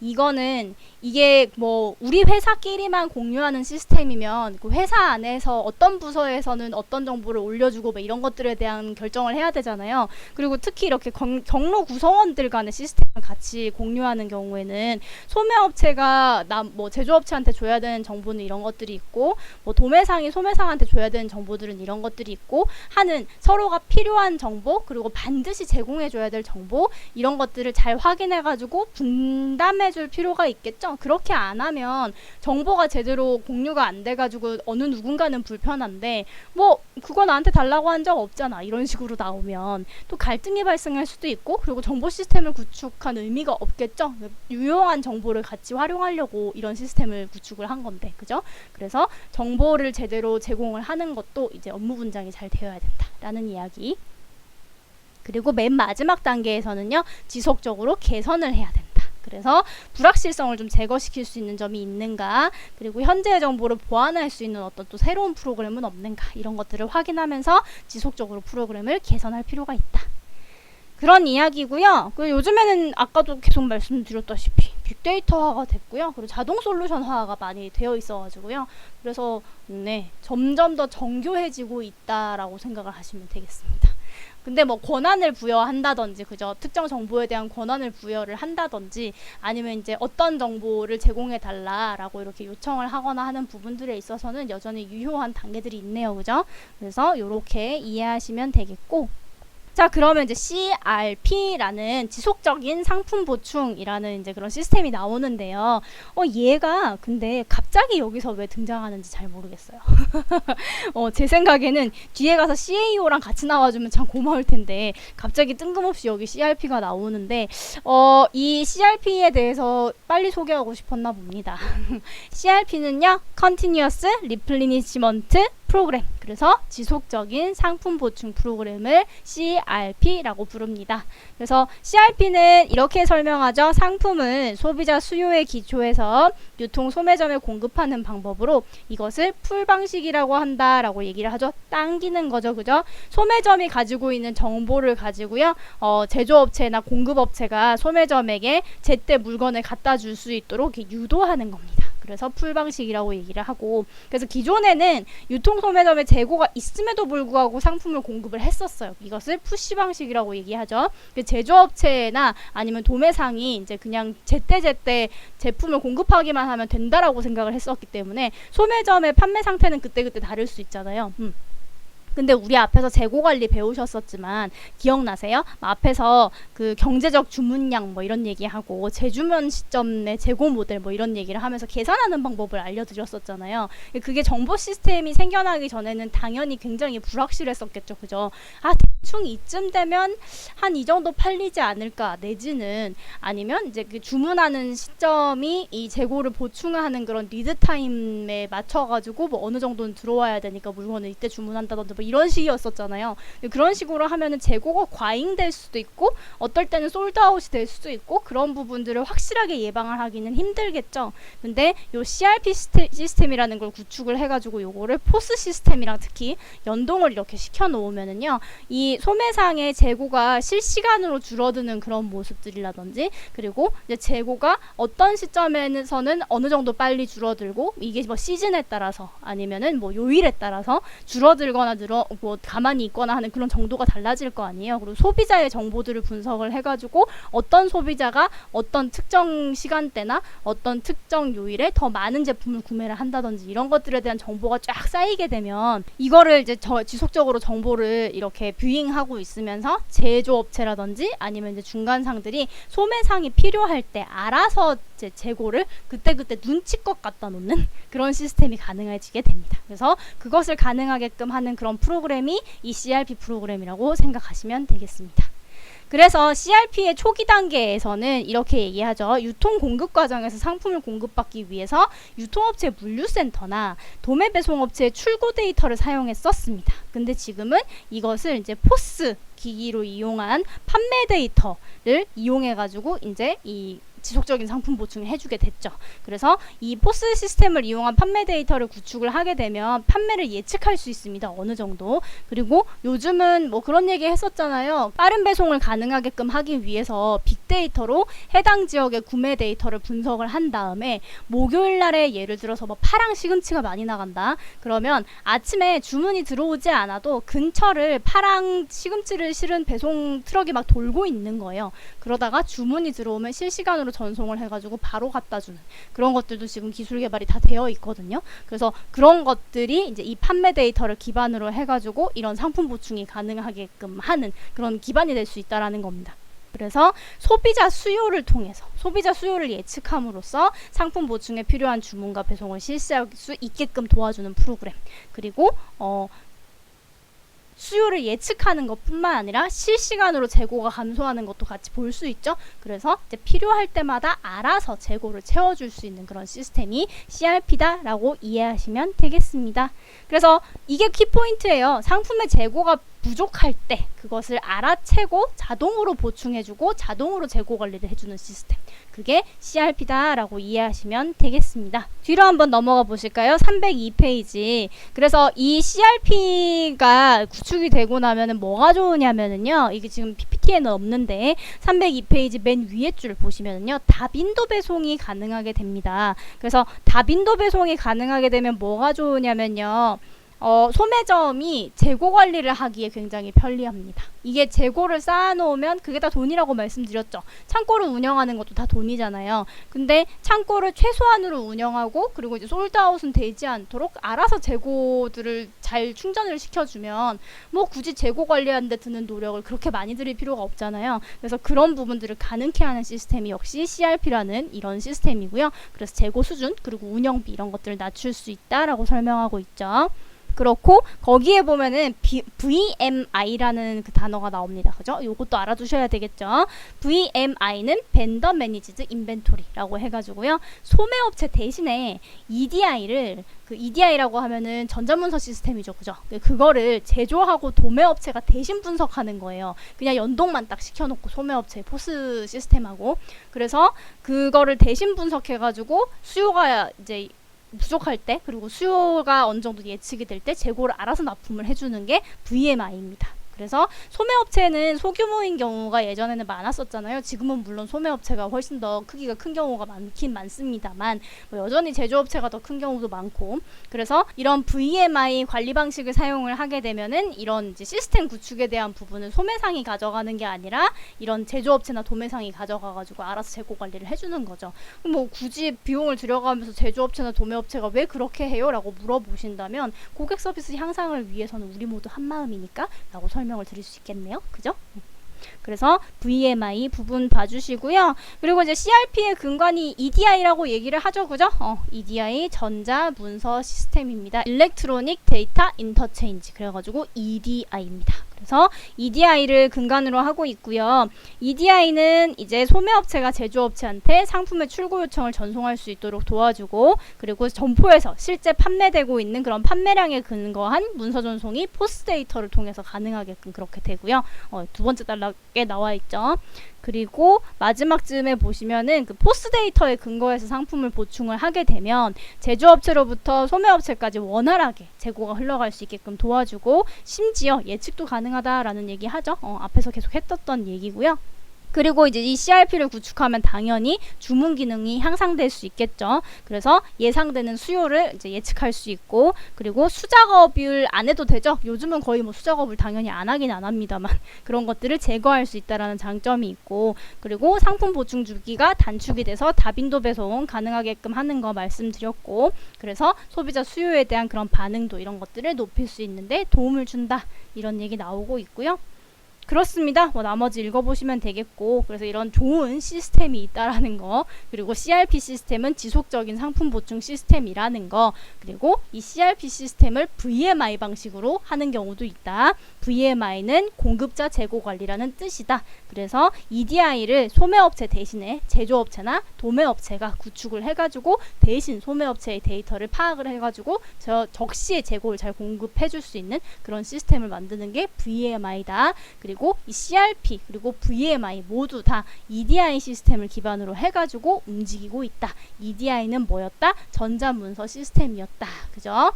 이거는 이게 뭐 우리 회사끼리만 공유하는 시스템이면 그 회사 안에서 어떤 부서에서는 어떤 정보를 올려주고 뭐 이런 것들에 대한 결정을 해야 되잖아요. 그리고 특히 이렇게 경로 구성원들 간의 시스템을 같이 공유하는 경우에는 소매업체가 뭐 제조업체한테 줘야 되는 정보는 이런 것들이 있고, 뭐 도매상이 소매상한테 줘야 되는 정보들은 이런 것들이 있고 하는, 서로가 필요한 정보, 그리고 반드시 제공해 줘야 될 정보, 이런 것들을 잘 확인해 가지고 분담해 줄 필요가 있겠죠. 그렇게 안 하면 정보가 제대로 공유가 안 돼가지고 어느 누군가는 불편한데, 뭐 그거 나한테 달라고 한 적 없잖아, 이런 식으로 나오면 또 갈등이 발생할 수도 있고, 그리고 정보 시스템을 구축한 의미가 없겠죠. 유용한 정보를 같이 활용하려고 이런 시스템을 구축을 한 건데, 그죠? 그래서 정보를 제대로 제공을 하는 것도 이제 업무 분장이 잘 되어야 된다라는 이야기. 그리고 맨 마지막 단계에서는요, 지속적으로 개선을 해야 된다. 그래서 불확실성을 좀 제거시킬 수 있는 점이 있는가, 그리고 현재의 정보를 보완할 수 있는 어떤 또 새로운 프로그램은 없는가, 이런 것들을 확인하면서 지속적으로 프로그램을 개선할 필요가 있다. 그런 이야기고요. 요즘에는 아까도 계속 말씀드렸다시피 빅데이터화가 됐고요. 그리고 자동 솔루션화가 많이 되어 있어가지고요. 그래서 네, 점점 더 정교해지고 있다라고 생각을 하시면 되겠습니다. 근데 뭐 권한을 부여한다든지, 그죠? 특정 정보에 대한 권한을 부여를 한다든지, 아니면 이제 어떤 정보를 제공해 달라라고 이렇게 요청을 하거나 하는 부분들에 있어서는 여전히 유효한 단계들이 있네요, 그죠? 그래서 이렇게 이해하시면 되겠고, 자, 그러면 이제 CRP라는 지속적인 상품 보충이라는 이제 그런 시스템이 나오는데요. 얘가 근데 갑자기 여기서 왜 등장하는지 잘 모르겠어요. 제 생각에는 뒤에 가서 CAO랑 같이 나와주면 참 고마울 텐데, 갑자기 뜬금없이 여기 CRP가 나오는데, 이 CRP에 대해서 빨리 소개하고 싶었나 봅니다. CRP는요, Continuous Replenishment 프로그램, 그래서 지속적인 상품 보충 프로그램을 CRP라고 부릅니다. 그래서 CRP는 이렇게 설명하죠. 상품은 소비자 수요에 기초해서 유통 소매점에 공급하는 방법으로 이것을 풀 방식이라고 한다라고 얘기를 하죠. 당기는 거죠, 그죠? 소매점이 가지고 있는 정보를 가지고요, 제조업체나 공급업체가 소매점에게 제때 물건을 갖다 줄 수 있도록 이렇게 유도하는 겁니다. 그래서 풀 방식이라고 얘기를 하고, 그래서 기존에는 유통 소매점에 재고가 있음에도 불구하고 상품을 공급을 했었어요. 이것을 푸시 방식이라고 얘기하죠. 제조업체나 아니면 도매상이 이제 그냥 제때제때 제품을 공급하기만 하면 된다라고 생각을 했었기 때문에 소매점의 판매 상태는 그때그때 다를 수 있잖아요. 근데 우리 앞에서 재고 관리 배우셨었지만 기억나세요? 앞에서 그 경제적 주문량 뭐 이런 얘기하고 재주문 시점의 재고 모델 뭐 이런 얘기를 하면서 계산하는 방법을 알려드렸었잖아요. 그게 정보 시스템이 생겨나기 전에는 당연히 굉장히 불확실했었겠죠, 그죠? 대충 이쯤 되면 한 이 정도 팔리지 않을까, 내지는 아니면 이제 그 주문하는 시점이 이 재고를 보충하는 그런 리드 타임에 맞춰가지고 뭐 어느 정도는 들어와야 되니까 물건을 이때 주문한다던가 뭐 이런 식이었었잖아요. 그런 식으로 하면은 재고가 과잉될 수도 있고 어떨 때는 솔드아웃이 될 수도 있고 그런 부분들을 확실하게 예방을 하기는 힘들겠죠. 근데 요 CRP 시스템이라는 걸 구축을 해가지고 요거를 포스 시스템이랑 특히 연동을 이렇게 시켜 놓으면은요, 이 소매상의 재고가 실시간으로 줄어드는 그런 모습들이라든지, 그리고 이제 재고가 어떤 시점에서는 어느 정도 빨리 줄어들고, 이게 뭐 시즌에 따라서 아니면은 뭐 요일에 따라서 줄어들거나 뭐 가만히 있거나 하는 그런 정도가 달라질 거 아니에요. 그리고 소비자의 정보들을 분석을 해가지고 어떤 소비자가 어떤 특정 시간대나 어떤 특정 요일에 더 많은 제품을 구매를 한다든지 이런 것들에 대한 정보가 쫙 쌓이게 되면 이거를 이제 지속적으로 정보를 이렇게 뷰잉하고 있으면서 제조업체라든지 아니면 이제 중간상들이 소매상이 필요할 때 알아서 이제 재고를 그때그때 눈치껏 갖다 놓는 그런 시스템이 가능해지게 됩니다. 그래서 그것을 가능하게끔 하는 그런 프로그램이 이 CRP 프로그램이라고 생각하시면 되겠습니다. 그래서 CRP의 초기 단계에서는 이렇게 얘기하죠. 유통 공급 과정에서 상품을 공급받기 위해서 유통업체 물류센터나 도매 배송업체의 출고 데이터를 사용했었습니다. 근데 지금은 이것을 이제 포스 기기로 이용한 판매 데이터를 이용해 가지고 이제 이 지속적인 상품 보충을 해주게 됐죠. 그래서 이 포스 시스템을 이용한 판매 데이터를 구축을 하게 되면 판매를 예측할 수 있습니다. 어느 정도. 그리고 요즘은 뭐 그런 얘기 했었잖아요. 빠른 배송을 가능하게끔 하기 위해서 빅데이터로 해당 지역의 구매 데이터를 분석을 한 다음에 목요일 날에 예를 들어서 뭐 파랑 시금치가 많이 나간다. 그러면 아침에 주문이 들어오지 않아도 근처를 파랑 시금치를 실은 배송 트럭이 막 돌고 있는 거예요. 그러다가 주문이 들어오면 실시간으로 전송을 해가지고 바로 갖다 주는 그런 것들도 지금 기술 개발이 다 되어 있거든요. 그래서 그런 것들이 이제 이 판매 데이터를 기반으로 해가지고 이런 상품 보충이 가능하게끔 하는 그런 기반이 될 수 있다라는 겁니다. 그래서 소비자 수요를 통해서 소비자 수요를 예측함으로써 상품 보충에 필요한 주문과 배송을 실시할 수 있게끔 도와주는 프로그램, 그리고 수요를 예측하는 것뿐만 아니라 실시간으로 재고가 감소하는 것도 같이 볼 수 있죠. 그래서 이제 필요할 때마다 알아서 재고를 채워줄 수 있는 그런 시스템이 CRP다라고 이해하시면 되겠습니다. 그래서 이게 키포인트예요. 상품의 재고가 부족할 때 그것을 알아채고 자동으로 보충해주고 자동으로 재고 관리를 해주는 시스템, 그게 CRP다라고 이해하시면 되겠습니다. 뒤로 한번 넘어가 보실까요? 302페이지. 그래서 이 CRP가 구축이 되고 나면은 뭐가 좋으냐면은요, 이게 지금 PPT에는 없는데 302페이지 맨 위에 줄 보시면은요, 다빈도 배송이 가능하게 됩니다. 그래서 다빈도 배송이 가능하게 되면 뭐가 좋으냐면요, 소매점이 재고 관리를 하기에 굉장히 편리합니다. 이게 재고를 쌓아놓으면 그게 다 돈이라고 말씀드렸죠. 창고를 운영하는 것도 다 돈이잖아요. 근데 창고를 최소한으로 운영하고 그리고 이제 솔드아웃은 되지 않도록 알아서 재고들을 잘 충전을 시켜주면 뭐 굳이 재고 관리하는 데 드는 노력을 그렇게 많이 들일 필요가 없잖아요. 그래서 그런 부분들을 가능케 하는 시스템이 역시 CRP라는 이런 시스템이고요. 그래서 재고 수준 그리고 운영비 이런 것들을 낮출 수 있다라고 설명하고 있죠. 그렇고 거기에 보면은 VMI라는 그 단어가 나옵니다. 그죠? 요것도 알아두셔야 되겠죠. VMI는 Vendor Managed Inventory라고 해가지고요. 소매업체 대신에 EDI를 그 EDI라고 하면은 전자문서 시스템이죠. 그죠? 그거를 제조하고 도매업체가 대신 분석하는 거예요. 그냥 연동만 딱 시켜놓고 소매업체 포스 시스템하고. 그래서 그거를 대신 분석해가지고 수요가 이제 부족할 때 그리고 수요가 어느 정도 예측이 될 때 재고를 알아서 납품을 해주는 게 VMI입니다. 그래서 소매업체는 소규모인 경우가 예전에는 많았었잖아요. 지금은 물론 소매업체가 훨씬 더 크기가 큰 경우가 많긴 많습니다만 뭐 여전히 제조업체가 더 큰 경우도 많고, 그래서 이런 VMI 관리 방식을 사용을 하게 되면은 이런 이제 시스템 구축에 대한 부분은 소매상이 가져가는 게 아니라 이런 제조업체나 도매상이 가져가가지고 알아서 재고 관리를 해주는 거죠. 뭐 굳이 비용을 들여가면서 제조업체나 도매업체가 왜 그렇게 해요? 라고 물어보신다면 고객 서비스 향상을 위해서는 우리 모두 한마음이니까 라고 설명을 드릴 수 있겠네요. 그죠? 그래서 VMI 부분 봐주시고요. 그리고 이제 CRP의 근간이 EDI라고 얘기를 하죠. 그죠? EDI 전자 문서 시스템입니다. 일렉트로닉 데이터 인터체인지, 그래가지고 EDI입니다. 그래서 EDI를 근간으로 하고 있고요. EDI는 이제 소매업체가 제조업체한테 상품의 출고 요청을 전송할 수 있도록 도와주고, 그리고 점포에서 실제 판매되고 있는 그런 판매량에 근거한 문서 전송이 포스 데이터를 통해서 가능하게끔 그렇게 되고요. 두 번째 단락에 나와 있죠. 그리고 마지막 쯤에 보시면은 그 포스 데이터에 근거해서 상품을 보충을 하게 되면 제조업체로부터 소매업체까지 원활하게 재고가 흘러갈 수 있게끔 도와주고, 심지어 예측도 가능하다라는 얘기 하죠. 앞에서 계속 했었던 얘기고요. 그리고 이제 이 CRP를 구축하면 당연히 주문 기능이 향상될 수 있겠죠. 그래서 예상되는 수요를 이제 예측할 수 있고, 그리고 수작업을 안 해도 되죠. 요즘은 거의 뭐 수작업을 당연히 안 하긴 안 합니다만 그런 것들을 제거할 수 있다라는 장점이 있고, 그리고 상품 보충 주기가 단축이 돼서 다빈도 배송 가능하게끔 하는 거 말씀드렸고, 그래서 소비자 수요에 대한 그런 반응도 이런 것들을 높일 수 있는데 도움을 준다, 이런 얘기 나오고 있고요. 그렇습니다. 나머지 읽어보시면 되겠고, 그래서 이런 좋은 시스템이 있다라는 거, 그리고 CRP 시스템은 지속적인 상품 보충 시스템이라는 거, 그리고 이 CRP 시스템을 VMI 방식으로 하는 경우도 있다. VMI는 공급자 재고 관리라는 뜻이다. 그래서 EDI를 소매업체 대신에 제조업체나 도매업체가 구축을 해가지고 대신 소매업체의 데이터를 파악을 해가지고 적시에 재고를 잘 공급해줄 수 있는 그런 시스템을 만드는 게 VMI다. 그리고 이 CRP 그리고 VMI 모두 다 EDI 시스템을 기반으로 해가지고 움직이고 있다. EDI는 뭐였다? 전자문서 시스템이었다. 그죠?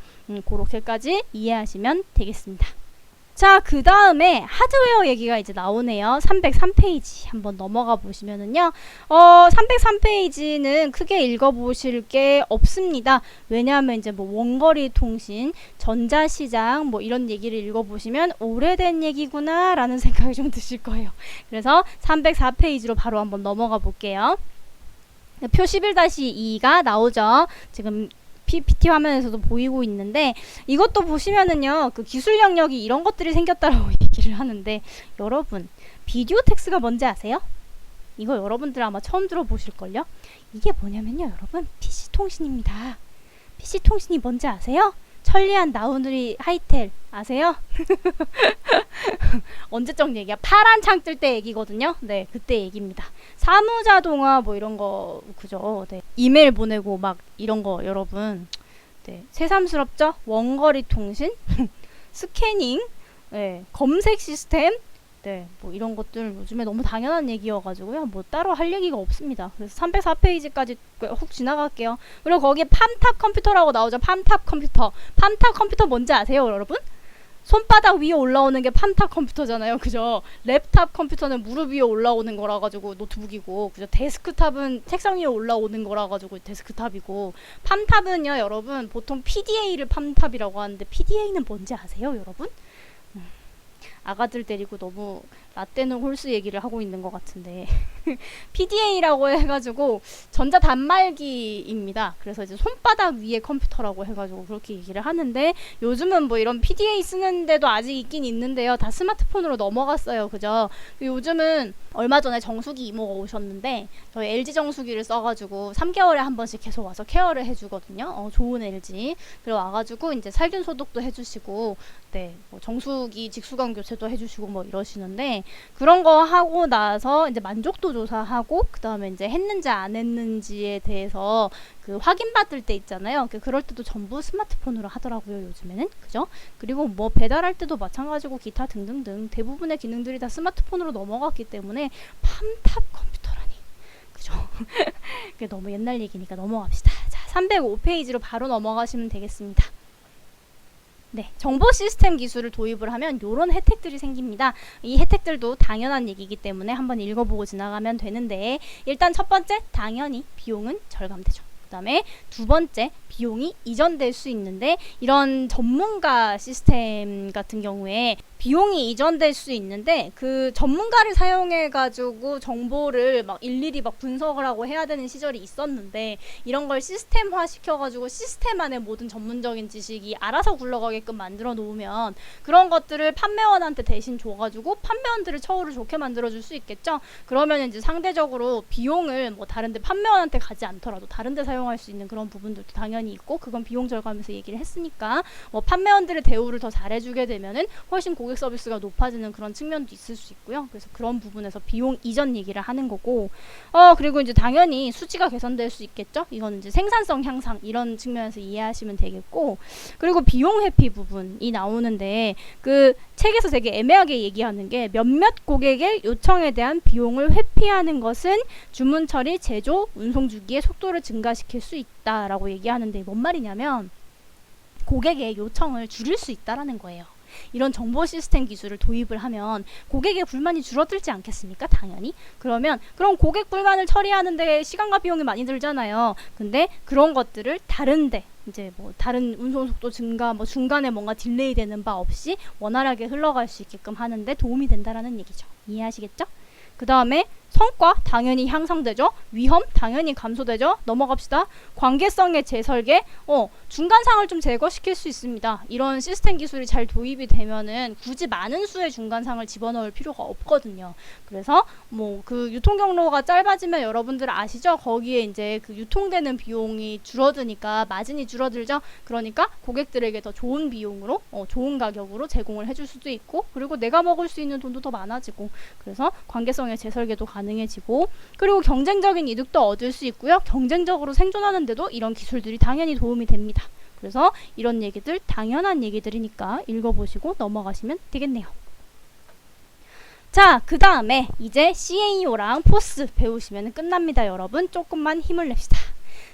그렇게까지 이해하시면 되겠습니다. 자, 그 다음에 하드웨어 얘기가 이제 나오네요. 303페이지 한번 넘어가 보시면은요. 303페이지는 크게 읽어보실 게 없습니다. 왜냐하면 이제 뭐 원거리 통신, 전자시장 뭐 이런 얘기를 읽어보시면 오래된 얘기구나 라는 생각이 좀 드실 거예요. 그래서 304페이지로 바로 한번 넘어가 볼게요. 표 11-2가 나오죠. 지금 PPT 화면에서도 보이고 있는데, 이것도 보시면은요, 그 기술 영역이 이런 것들이 생겼다라고 얘기를 하는데, 여러분, 비디오 텍스가 뭔지 아세요? 이거 여러분들 아마 처음 들어보실걸요? 이게 뭐냐면요, 여러분, PC통신입니다. PC통신이 뭔지 아세요? 천리안 나우누리 하이텔 아세요? 언제적 얘기야? 파란 창 뜰 때 얘기거든요. 네, 그때 얘기입니다. 사무자동화 뭐 이런 거 그죠? 네. 이메일 보내고 막 이런 거 여러분. 네, 새삼스럽죠? 원거리 통신, 스캐닝, 네, 검색 시스템, 네, 뭐 이런 것들 요즘에 너무 당연한 얘기여가지고요. 뭐 따로 할 얘기가 없습니다. 그래서 304페이지까지 훅 지나갈게요. 그리고 거기에 팜탑 컴퓨터라고 나오죠. 팜탑 컴퓨터. 팜탑 컴퓨터 뭔지 아세요, 여러분? 손바닥 위에 올라오는 게 팜탑 컴퓨터잖아요. 그죠? 랩탑 컴퓨터는 무릎 위에 올라오는 거라 가지고 노트북이고, 그죠? 데스크탑은 책상 위에 올라오는 거라 가지고 데스크탑이고, 팜탑은요, 여러분, 보통 PDA를 팜탑이라고 하는데 PDA는 뭔지 아세요, 여러분? 아가들 데리고 너무 라떼는 홀수 얘기를 하고 있는 것 같은데 PDA라고 해가지고 전자 단말기입니다. 그래서 이제 손바닥 위에 컴퓨터라고 해가지고 그렇게 얘기를 하는데, 요즘은 뭐 이런 PDA 쓰는데도 아직 있긴 있는데요. 다 스마트폰으로 넘어갔어요. 그죠? 요즘은 얼마 전에 정수기 이모가 오셨는데, 저희 LG 정수기를 써가지고 3개월에 한 번씩 계속 와서 케어를 해주거든요. 좋은 LG. 그리고 와가지고 이제 살균 소독도 해주시고, 네, 뭐 정수기 직수관 교체도 해주시고 뭐 이러시는데, 그런 거 하고 나서 이제 만족도 조사하고, 그 다음에 이제 했는지 안 했는지에 대해서 그 확인받을 때 있잖아요. 그럴 때도 전부 스마트폰으로 하더라고요, 요즘에는. 그죠? 그리고 뭐 배달할 때도 마찬가지고 기타 등등등 대부분의 기능들이 다 스마트폰으로 넘어갔기 때문에 팜탑 컴퓨터라니. 그죠? 그게 너무 옛날 얘기니까 넘어갑시다. 자, 305페이지로 바로 넘어가시면 되겠습니다. 네, 정보 시스템 기술을 도입을 하면 이런 혜택들이 생깁니다. 이 혜택들도 당연한 얘기이기 때문에 한번 읽어보고 지나가면 되는데, 일단 첫 번째, 당연히 비용은 절감되죠. 그 다음에 두 번째, 비용이 이전될 수 있는데, 이런 전문가 시스템 같은 경우에 비용이 이전될 수 있는데, 그 전문가를 사용해 가지고 정보를 막 일일이 막 분석을 하고 해야 되는 시절이 있었는데, 이런 걸 시스템화 시켜 가지고 시스템 안에 모든 전문적인 지식이 알아서 굴러가게끔 만들어 놓으면, 그런 것들을 판매원한테 대신 줘 가지고 판매원들을 처우를 좋게 만들어 줄 수 있겠죠. 그러면 이제 상대적으로 비용을 뭐 다른데 판매원한테 가지 않더라도 다른데 사용할 수 있는 그런 부분들도 당연히 있고, 그건 비용 절감에서 얘기를 했으니까, 뭐 판매원들의 대우를 더 잘해주게 되면은 훨씬 고객 고객 서비스가 높아지는 그런 측면도 있을 수 있고요. 그래서 그런 부분에서 비용 이전 얘기를 하는 거고, 그리고 이제 당연히 수치가 개선될 수 있겠죠. 이건 이제 생산성 향상 이런 측면에서 이해하시면 되겠고, 그리고 비용 회피 부분이 나오는데 그 책에서 되게 애매하게 얘기하는 게 몇몇 고객의 요청에 대한 비용을 회피하는 것은 주문 처리, 제조, 운송 주기의 속도를 증가시킬 수 있다라고 얘기하는데 뭔 말이냐면 고객의 요청을 줄일 수 있다라는 거예요. 이런 정보 시스템 기술을 도입을 하면 고객의 불만이 줄어들지 않겠습니까? 당연히. 그럼 고객 불만을 처리하는데 시간과 비용이 많이 들잖아요. 근데 그런 것들을 다른데 이제 뭐 다른 운송 속도 증가, 뭐 중간에 뭔가 딜레이 되는 바 없이 원활하게 흘러갈 수 있게끔 하는데 도움이 된다라는 얘기죠. 이해하시겠죠? 그 다음에 성과 당연히 향상되죠. 위험 당연히 감소되죠. 넘어갑시다. 관계성의 재설계, 중간상을 좀 제거시킬 수 있습니다. 이런 시스템 기술이 잘 도입이 되면은 굳이 많은 수의 중간상을 집어넣을 필요가 없거든요. 그래서 뭐 그 유통 경로가 짧아지면 여러분들 아시죠? 거기에 이제 그 유통되는 비용이 줄어드니까 마진이 줄어들죠. 그러니까 고객들에게 더 좋은 비용으로, 좋은 가격으로 제공을 해줄 수도 있고, 그리고 내가 먹을 수 있는 돈도 더 많아지고, 그래서 관계성의 재설계도 가능해지고, 그리고 경쟁적인 이득도 얻을 수 있고요. 경쟁적으로 생존하는데도 이런 기술들이 당연히 도움이 됩니다. 그래서 이런 얘기들 당연한 얘기들이니까 읽어보시고 넘어가시면 되겠네요. 자, 그 다음에 이제 CAO랑 포스 배우시면 끝납니다. 여러분 조금만 힘을 냅시다.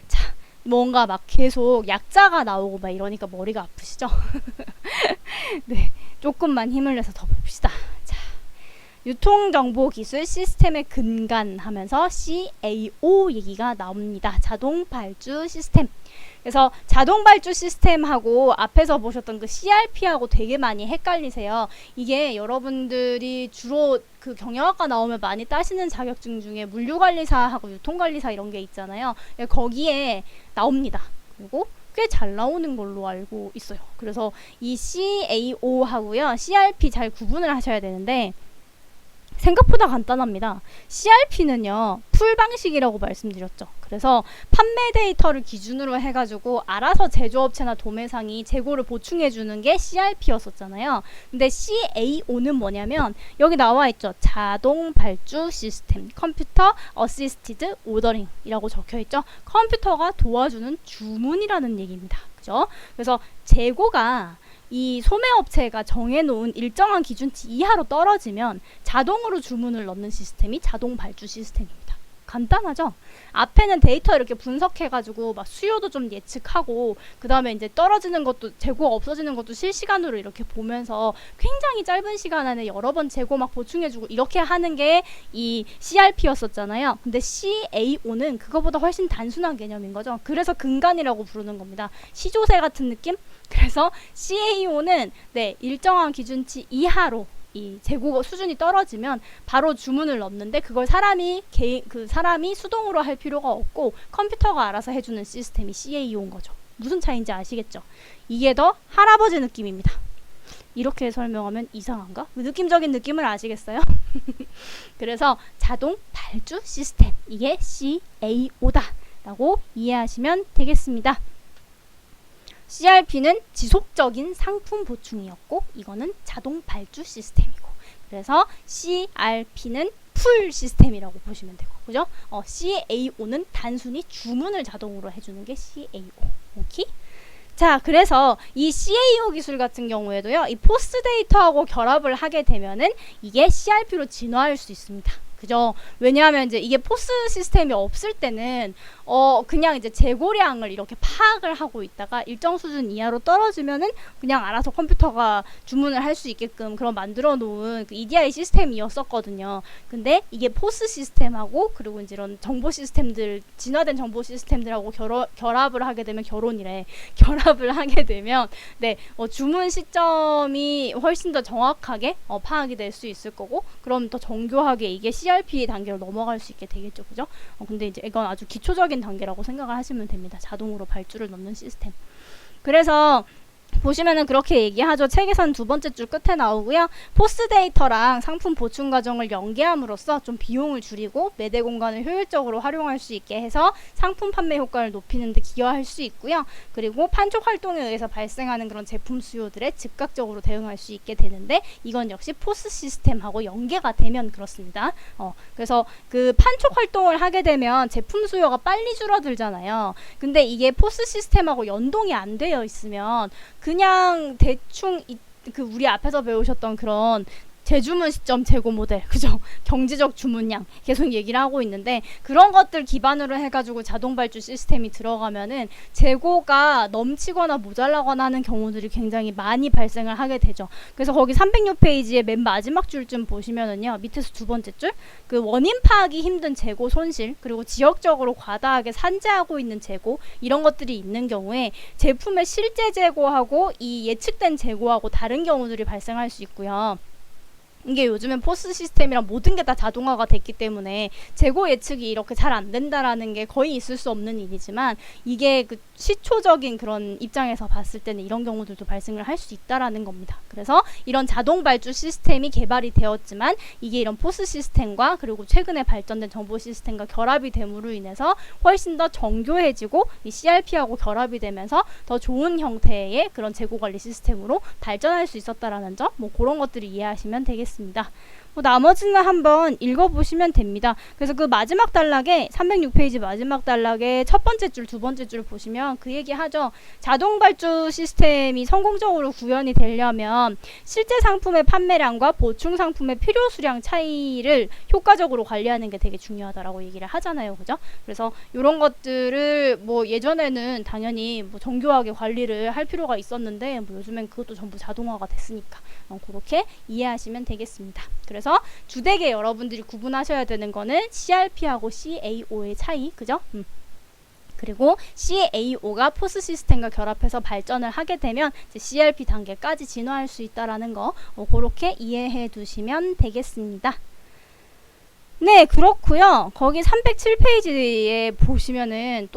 자, 뭔가 막 계속 약자가 나오고 막 이러니까 머리가 아프시죠? 네, 조금만 힘을 내서 더 봅시다. 유통정보기술 시스템의 근간 하면서 CAO 얘기가 나옵니다. 자동 발주 시스템. 그래서 자동 발주 시스템하고 앞에서 보셨던 그 CRP하고 되게 많이 헷갈리세요. 이게 여러분들이 주로 그 경영학과 나오면 많이 따시는 자격증 중에 물류관리사하고 유통관리사 이런 게 있잖아요. 거기에 나옵니다. 그리고 꽤 잘 나오는 걸로 알고 있어요. 그래서 이 CAO하고요, CRP 잘 구분을 하셔야 되는데 생각보다 간단합니다. CRP는요, 풀 방식이라고 말씀드렸죠. 그래서 판매 데이터를 기준으로 해가지고 알아서 제조업체나 도매상이 재고를 보충해주는 게 CRP였었잖아요. 근데 CAO는 뭐냐면 여기 나와 있죠. 자동 발주 시스템, 컴퓨터 어시스티드 오더링이라고 적혀있죠. 컴퓨터가 도와주는 주문이라는 얘기입니다. 그죠? 그래서 재고가 이 소매업체가 정해놓은 일정한 기준치 이하로 떨어지면 자동으로 주문을 넣는 시스템이 자동 발주 시스템입니다. 간단하죠? 앞에는 데이터 이렇게 분석해가지고 막 수요도 좀 예측하고, 그 다음에 이제 떨어지는 것도, 재고 없어지는 것도 실시간으로 이렇게 보면서 굉장히 짧은 시간 안에 여러 번 재고 막 보충해주고 이렇게 하는 게 이 CRP였었잖아요. 근데 CAO는 그거보다 훨씬 단순한 개념인 거죠. 그래서 근간이라고 부르는 겁니다. 시조새 같은 느낌? 그래서 CAO는 일정한 기준치 이하로 이 재고 수준이 떨어지면 바로 주문을 넣는데 그걸 사람이 수동으로 할 필요가 없고 컴퓨터가 알아서 해주는 시스템이 CAO인 거죠. 무슨 차이인지 아시겠죠? 이게 더 할아버지 느낌입니다. 이렇게 설명하면 이상한가? 느낌적인 느낌을 아시겠어요? 그래서 자동 발주 시스템, 이게 CAO다 라고 이해하시면 되겠습니다. CRP는 지속적인 상품 보충이었고 이거는 자동 발주 시스템이고, 그래서 CRP는 풀 시스템이라고 보시면 되고, 그죠? CAO는 단순히 주문을 자동으로 해주는 게 CAO. 오케이? 자, 그래서 이 CAO 기술 같은 경우에도요, 이 포스 데이터하고 결합을 하게 되면은 이게 CRP로 진화할 수 있습니다. 그죠? 왜냐하면 이제 이게 포스 시스템이 없을 때는 그냥 이제 재고량을 이렇게 파악을 하고 있다가 일정 수준 이하로 떨어지면은 그냥 알아서 컴퓨터가 주문을 할 수 있게끔 그런 만들어 놓은 그 EDI 시스템이었었거든요. 근데 이게 포스 시스템하고 그리고 이제 이런 정보 시스템들, 진화된 정보 시스템들하고 결합을 하게 되면 결합을 하게 되면 주문 시점이 훨씬 더 정확하게 파악이 될 수 있을 거고, 그럼 더 정교하게 이게 CRP 단계로 넘어갈 수 있게 되겠죠. 그죠? 근데 이제 이건 아주 기초적인 단계라고 생각을 하시면 됩니다. 자동으로 발주를 넣는 시스템. 그래서 보시면은 그렇게 얘기하죠. 책에서는 두 번째 줄 끝에 나오고요. 포스 데이터랑 상품 보충 과정을 연계함으로써 좀 비용을 줄이고 매대 공간을 효율적으로 활용할 수 있게 해서 상품 판매 효과를 높이는 데 기여할 수 있고요. 그리고 판촉 활동에 의해서 발생하는 그런 제품 수요들에 즉각적으로 대응할 수 있게 되는데 이건 역시 포스 시스템하고 연계가 되면 그렇습니다. 그래서 그 판촉 활동을 하게 되면 제품 수요가 빨리 줄어들잖아요. 근데 이게 포스 시스템하고 연동이 안 되어 있으면 그냥 대충 그 우리 앞에서 배우셨던 그런 재주문 시점 재고 모델, 그죠? 경제적 주문량 계속 얘기를 하고 있는데 그런 것들 기반으로 해가지고 자동 발주 시스템이 들어가면은 재고가 넘치거나 모자라거나 하는 경우들이 굉장히 많이 발생을 하게 되죠. 그래서 거기 306페이지의 맨 마지막 줄쯤 보시면은요, 밑에서 두 번째 줄, 그 원인 파악이 힘든 재고 손실, 그리고 지역적으로 과다하게 산재하고 있는 재고, 이런 것들이 있는 경우에 제품의 실제 재고하고 이 예측된 재고하고 다른 경우들이 발생할 수 있고요. 이게 요즘엔 포스 시스템이랑 모든 게 다 자동화가 됐기 때문에 재고 예측이 이렇게 잘 안 된다라는 게 거의 있을 수 없는 일이지만 이게 그 시초적인 그런 입장에서 봤을 때는 이런 경우들도 발생을 할 수 있다라는 겁니다. 그래서 이런 자동 발주 시스템이 개발이 되었지만 이게 이런 포스 시스템과 그리고 최근에 발전된 정보 시스템과 결합이 됨으로 인해서 훨씬 더 정교해지고 이 CRP하고 결합이 되면서 더 좋은 형태의 그런 재고 관리 시스템으로 발전할 수 있었다라는 점, 뭐 그런 것들을 이해하시면 되겠습니다. 나머지는 한번 읽어보시면 됩니다. 그래서 그 마지막 단락에 306페이지 마지막 단락에 첫 번째 줄, 두 번째 줄 보시면 그 얘기 하죠. 자동 발주 시스템이 성공적으로 구현이 되려면 실제 상품의 판매량과 보충 상품의 필요 수량 차이를 효과적으로 관리하는 게 되게 중요하다라고 얘기를 하잖아요. 그죠? 그래서 이런 것들을 뭐 예전에는 당연히 뭐 정교하게 관리를 할 필요가 있었는데 뭐 요즘엔 그것도 전부 자동화가 됐으니까 그렇게 이해하시면 되겠습니다. 그래서 주되게 여러분들이 구분하셔야 되는 거는 CRP하고 CAO의 차이, 그죠? 그리고 CAO가 포스 시스템과 결합해서 발전을 하게 되면 이제 CRP 단계까지 진화할 수 있다라는 거 그렇게 이해해 두시면 되겠습니다. 네, 그렇고요. 거기 307페이지에 보시면은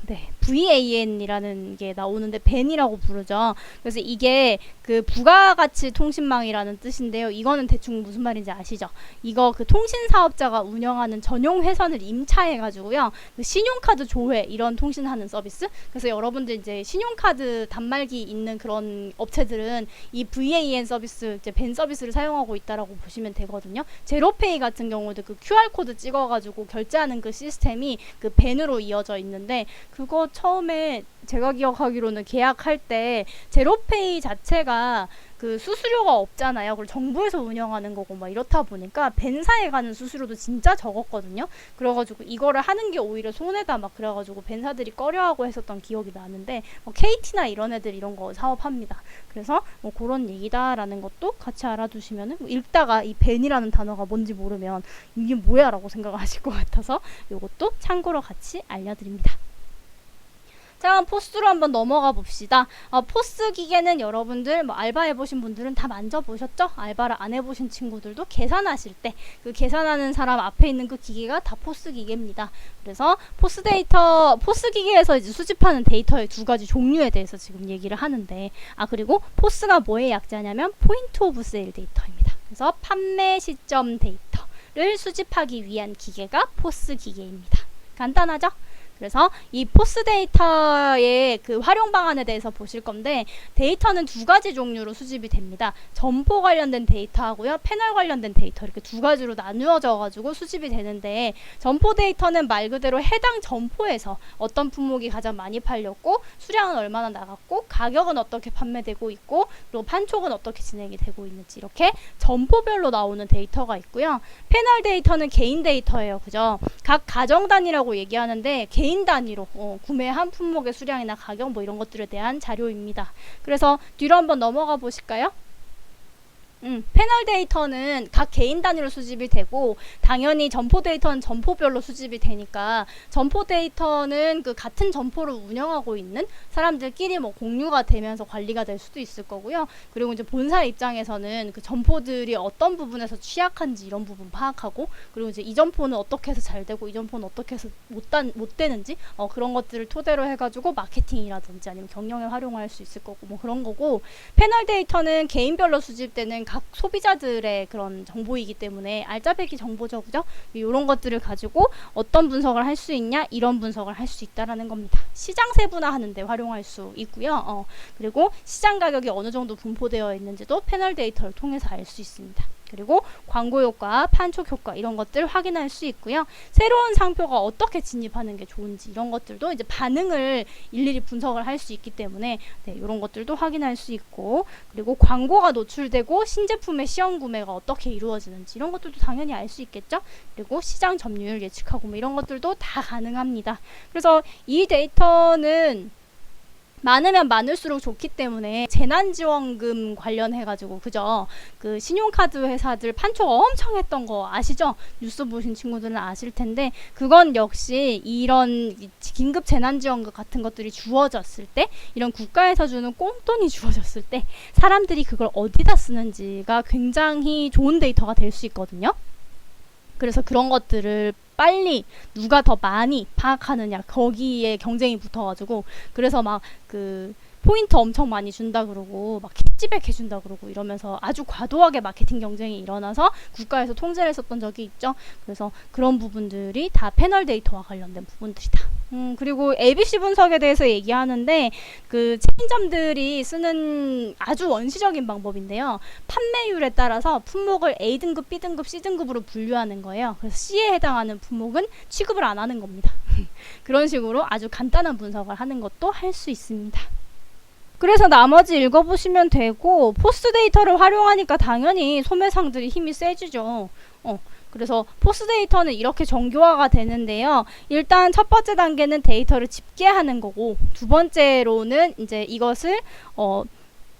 네, VAN이라는 게 나오는데 벤이라고 부르죠. 그래서 이게 그 부가가치 통신망이라는 뜻인데요. 이거는 대충 무슨 말인지 아시죠? 이거 그 통신 사업자가 운영하는 전용 회선을 임차해가지고요. 그 신용카드 조회 이런 통신하는 서비스. 그래서 여러분들 이제 신용카드 단말기 있는 그런 업체들은 이 VAN 서비스, 이제 벤 서비스를 사용하고 있다라고 보시면 되거든요. 제로페이 같은 경우도 그 QR 코드 찍어가지고 결제하는 그 시스템이 그 벤으로 이어져 있는데. 그거 처음에 제가 기억하기로는 계약할 때 제로페이 자체가 그 수수료가 없잖아요. 그리고 정부에서 운영하는 거고 막 이렇다 보니까 벤사에 가는 수수료도 진짜 적었거든요. 그래가지고 이거를 하는 게 오히려 손해다 막 그래가지고 벤사들이 꺼려하고 했었던 기억이 나는데 뭐 KT나 이런 애들 이런 거 사업합니다. 그래서 뭐 그런 얘기다라는 것도 같이 알아두시면은 뭐 읽다가 이 벤이라는 단어가 뭔지 모르면 이게 뭐야 라고 생각하실 것 같아서 이것도 참고로 같이 알려드립니다. 자, 포스로 한번 넘어가 봅시다. 포스 기계는 여러분들 뭐 알바 해보신 분들은 다 만져보셨죠? 알바를 안 해보신 친구들도 계산하실 때 그 계산하는 사람 앞에 있는 그 기계가 다 포스 기계입니다. 그래서 포스 기계에서 이제 수집하는 데이터의 두 가지 종류에 대해서 지금 얘기를 하는데 그리고 포스가 뭐의 약자냐면 포인트 오브 세일 데이터입니다. 그래서 판매 시점 데이터를 수집하기 위한 기계가 포스 기계입니다. 간단하죠? 그래서 이 포스 데이터의 그 활용 방안에 대해서 보실 건데 데이터는 두 가지 종류로 수집이 됩니다. 점포 관련된 데이터하고요. 패널 관련된 데이터 이렇게 두 가지로 나누어져 가지고 수집이 되는데 점포 데이터는 말 그대로 해당 점포에서 어떤 품목이 가장 많이 팔렸고 수량은 얼마나 나갔고 가격은 어떻게 판매되고 있고 그리고 판촉은 어떻게 진행이 되고 있는지 이렇게 점포별로 나오는 데이터가 있고요. 패널 데이터는 개인 데이터예요. 그죠? 각 가정 단위라고 얘기하는데 개인 단위로 구매한 품목의 수량이나 가격 뭐 이런 것들에 대한 자료입니다. 그래서 뒤로 한번 넘어가 보실까요? 패널 데이터는 각 개인 단위로 수집이 되고 당연히 점포 데이터는 점포별로 수집이 되니까 점포 데이터는 그 같은 점포를 운영하고 있는 사람들끼리 뭐 공유가 되면서 관리가 될 수도 있을 거고요. 그리고 이제 본사 입장에서는 그 점포들이 어떤 부분에서 취약한지 이런 부분 파악하고 그리고 이제 이 점포는 어떻게 해서 잘 되고 이 점포는 어떻게 해서 못 되는지 그런 것들을 토대로 해가지고 마케팅이라든지 아니면 경영에 활용할 수 있을 거고 뭐 그런 거고 패널 데이터는 개인별로 수집되는 각 소비자들의 그런 정보이기 때문에 알짜배기 정보죠, 그죠? 이런 것들을 가지고 어떤 분석을 할 수 있냐, 이런 분석을 할 수 있다라는 겁니다. 시장 세분화하는데 활용할 수 있고요. 그리고 시장 가격이 어느 정도 분포되어 있는지도 패널 데이터를 통해서 알 수 있습니다. 그리고 광고 효과, 판촉 효과 이런 것들 확인할 수 있고요. 새로운 상표가 어떻게 진입하는 게 좋은지 이런 것들도 이제 반응을 일일이 분석을 할 수 있기 때문에 이런 것들도 확인할 수 있고 그리고 광고가 노출되고 신제품의 시험 구매가 어떻게 이루어지는지 이런 것들도 당연히 알 수 있겠죠. 그리고 시장 점유율 예측하고 뭐 이런 것들도 다 가능합니다. 그래서 이 데이터는 많으면 많을수록 좋기 때문에 재난지원금 관련해가지고 그죠? 그 신용카드 회사들 판촉 엄청 했던 거 아시죠? 뉴스 보신 친구들은 아실 텐데 그건 역시 이런 긴급 재난지원금 같은 것들이 주어졌을 때 이런 국가에서 주는 꽁돈이 주어졌을 때 사람들이 그걸 어디다 쓰는지가 굉장히 좋은 데이터가 될 수 있거든요. 그래서 그런 것들을 빨리 누가 더 많이 파악하느냐 거기에 경쟁이 붙어가지고 그래서 막 그 포인트 엄청 많이 준다 그러고 막 캡지백 해준다 그러고 이러면서 아주 과도하게 마케팅 경쟁이 일어나서 국가에서 통제를 했었던 적이 있죠. 그래서 그런 부분들이 다 패널 데이터와 관련된 부분들이다. 그리고 ABC 분석에 대해서 얘기하는데 그 체인점들이 쓰는 아주 원시적인 방법인데요. 판매율에 따라서 품목을 A등급, B등급, C등급으로 분류하는 거예요. 그래서 C에 해당하는 품목은 취급을 안 하는 겁니다. 그런 식으로 아주 간단한 분석을 하는 것도 할 수 있습니다. 그래서 나머지 읽어보시면 되고 포스 데이터를 활용하니까 당연히 소매상들이 힘이 세지죠. 그래서 포스 데이터는 이렇게 정교화가 되는데요. 일단 첫 번째 단계는 데이터를 집계하는 거고 두 번째로는 이제 이것을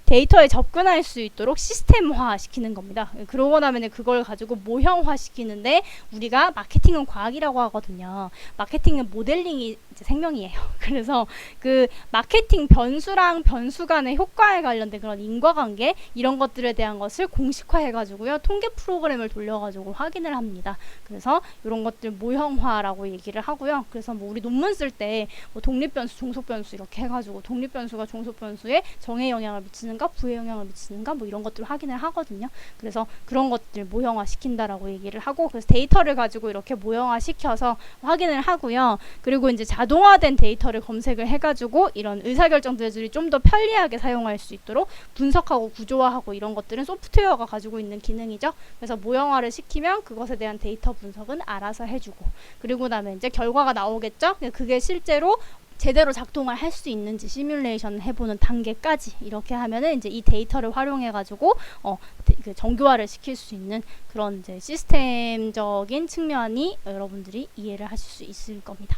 데이터에 접근할 수 있도록 시스템화 시키는 겁니다. 그러고 나면 그걸 가지고 모형화 시키는데 우리가 마케팅은 과학이라고 하거든요. 마케팅은 모델링이 이제 생명이에요. 그래서 그 마케팅 변수랑 변수 간의 효과에 관련된 그런 인과관계 이런 것들에 대한 것을 공식화해가지고요. 통계 프로그램을 돌려가지고 확인을 합니다. 그래서 이런 것들 모형화라고 얘기를 하고요. 그래서 뭐 우리 논문 쓸 때 뭐 독립변수, 종속변수 이렇게 해가지고 독립변수가 종속변수에 정의 영향을 미치는 부의 영향을 미치는가 뭐 이런 것들을 확인을 하거든요. 그래서 그런 것들 모형화 시킨다라고 얘기를 하고 그래서 데이터를 가지고 이렇게 모형화 시켜서 확인을 하고요. 그리고 이제 자동화된 데이터를 검색을 해가지고 이런 의사결정들이 좀 더 편리하게 사용할 수 있도록 분석하고 구조화하고 이런 것들은 소프트웨어가 가지고 있는 기능이죠. 그래서 모형화를 시키면 그것에 대한 데이터 분석은 알아서 해주고 그리고 나면 이제 결과가 나오겠죠. 그게 실제로 제대로 작동을 할 수 있는지 시뮬레이션 해보는 단계까지 이렇게 하면은 이제 이 데이터를 활용해 가지고 그 정교화를 시킬 수 있는 그런 이제 시스템적인 측면이 여러분들이 이해를 하실 수 있을 겁니다.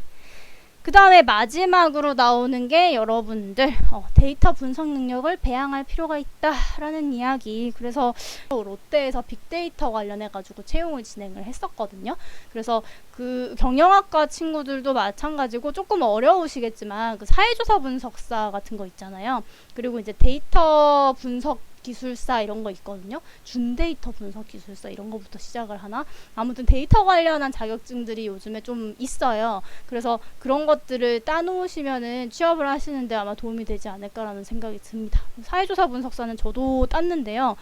그 다음에 마지막으로 나오는 게 여러분들 데이터 분석 능력을 배양할 필요가 있다라는 이야기. 그래서 롯데에서 빅데이터 관련해 가지고 채용을 진행을 했었거든요. 그래서 그 경영학과 친구들도 마찬가지고 조금 어려우시겠지만 그 사회조사 분석사 같은 거 있잖아요. 그리고 이제 데이터 분석 기술사 이런 거 있거든요. 준데이터 분석 기술사 이런 거부터 시작을 하나? 아무튼 데이터 관련한 자격증들이 요즘에 좀 있어요. 그래서 그런 것들을 따놓으시면은 취업을 하시는데 아마 도움이 되지 않을까라는 생각이 듭니다. 사회조사 분석사는 저도 땄는데요.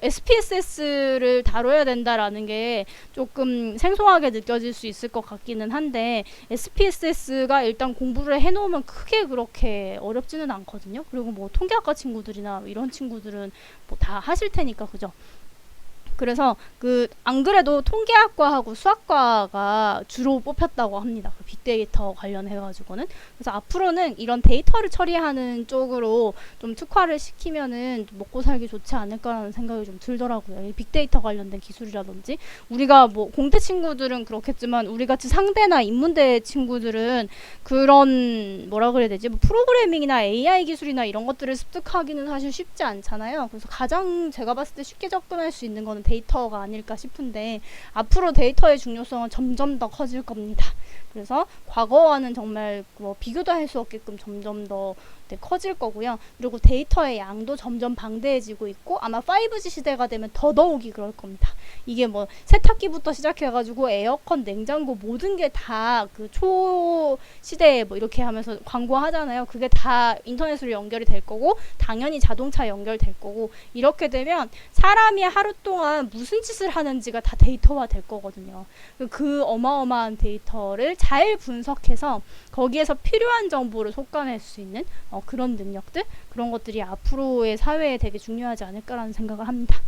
SPSS를 다뤄야 된다라는 게 조금 생소하게 느껴질 수 있을 것 같기는 한데 SPSS가 일단 공부를 해놓으면 크게 그렇게 어렵지는 않거든요. 그리고 뭐 통계학과 친구들이나 이런 친구들은 뭐 다 하실 테니까 그죠? 그래서 안 그래도 통계학과하고 수학과가 주로 뽑혔다고 합니다. 그 빅데이터 관련해가지고는. 그래서 앞으로는 이런 데이터를 처리하는 쪽으로 좀 특화를 시키면은 먹고 살기 좋지 않을까라는 생각이 좀 들더라고요. 이 빅데이터 관련된 기술이라든지. 우리가 뭐 공대 친구들은 그렇겠지만 우리 같이 상대나 인문대 친구들은 그런 뭐라 그래야 되지? 뭐 프로그래밍이나 AI 기술이나 이런 것들을 습득하기는 사실 쉽지 않잖아요. 그래서 가장 제가 봤을 때 쉽게 접근할 수 있는 거는 데이터가 아닐까 싶은데 앞으로 데이터의 중요성은 점점 더 커질 겁니다. 그래서 과거와는 정말 뭐 비교도 할 수 없게끔 점점 더 커질 거고요. 그리고 데이터의 양도 점점 방대해지고 있고 아마 5G 시대가 되면 더더욱이 그럴 겁니다. 이게 뭐 세탁기부터 시작해가지고 에어컨, 냉장고 모든 게 다 그 초시대에 뭐 이렇게 하면서 광고하잖아요. 그게 다 인터넷으로 연결이 될 거고 당연히 자동차 연결될 거고 이렇게 되면 사람이 하루 동안 무슨 짓을 하는지가 다 데이터화 될 거거든요. 그 어마어마한 데이터를 잘 분석해서 거기에서 필요한 정보를 속아낼 수 있는 그런 능력들, 그런 것들이 앞으로의 사회에 되게 중요하지 않을까라는 생각을 합니다.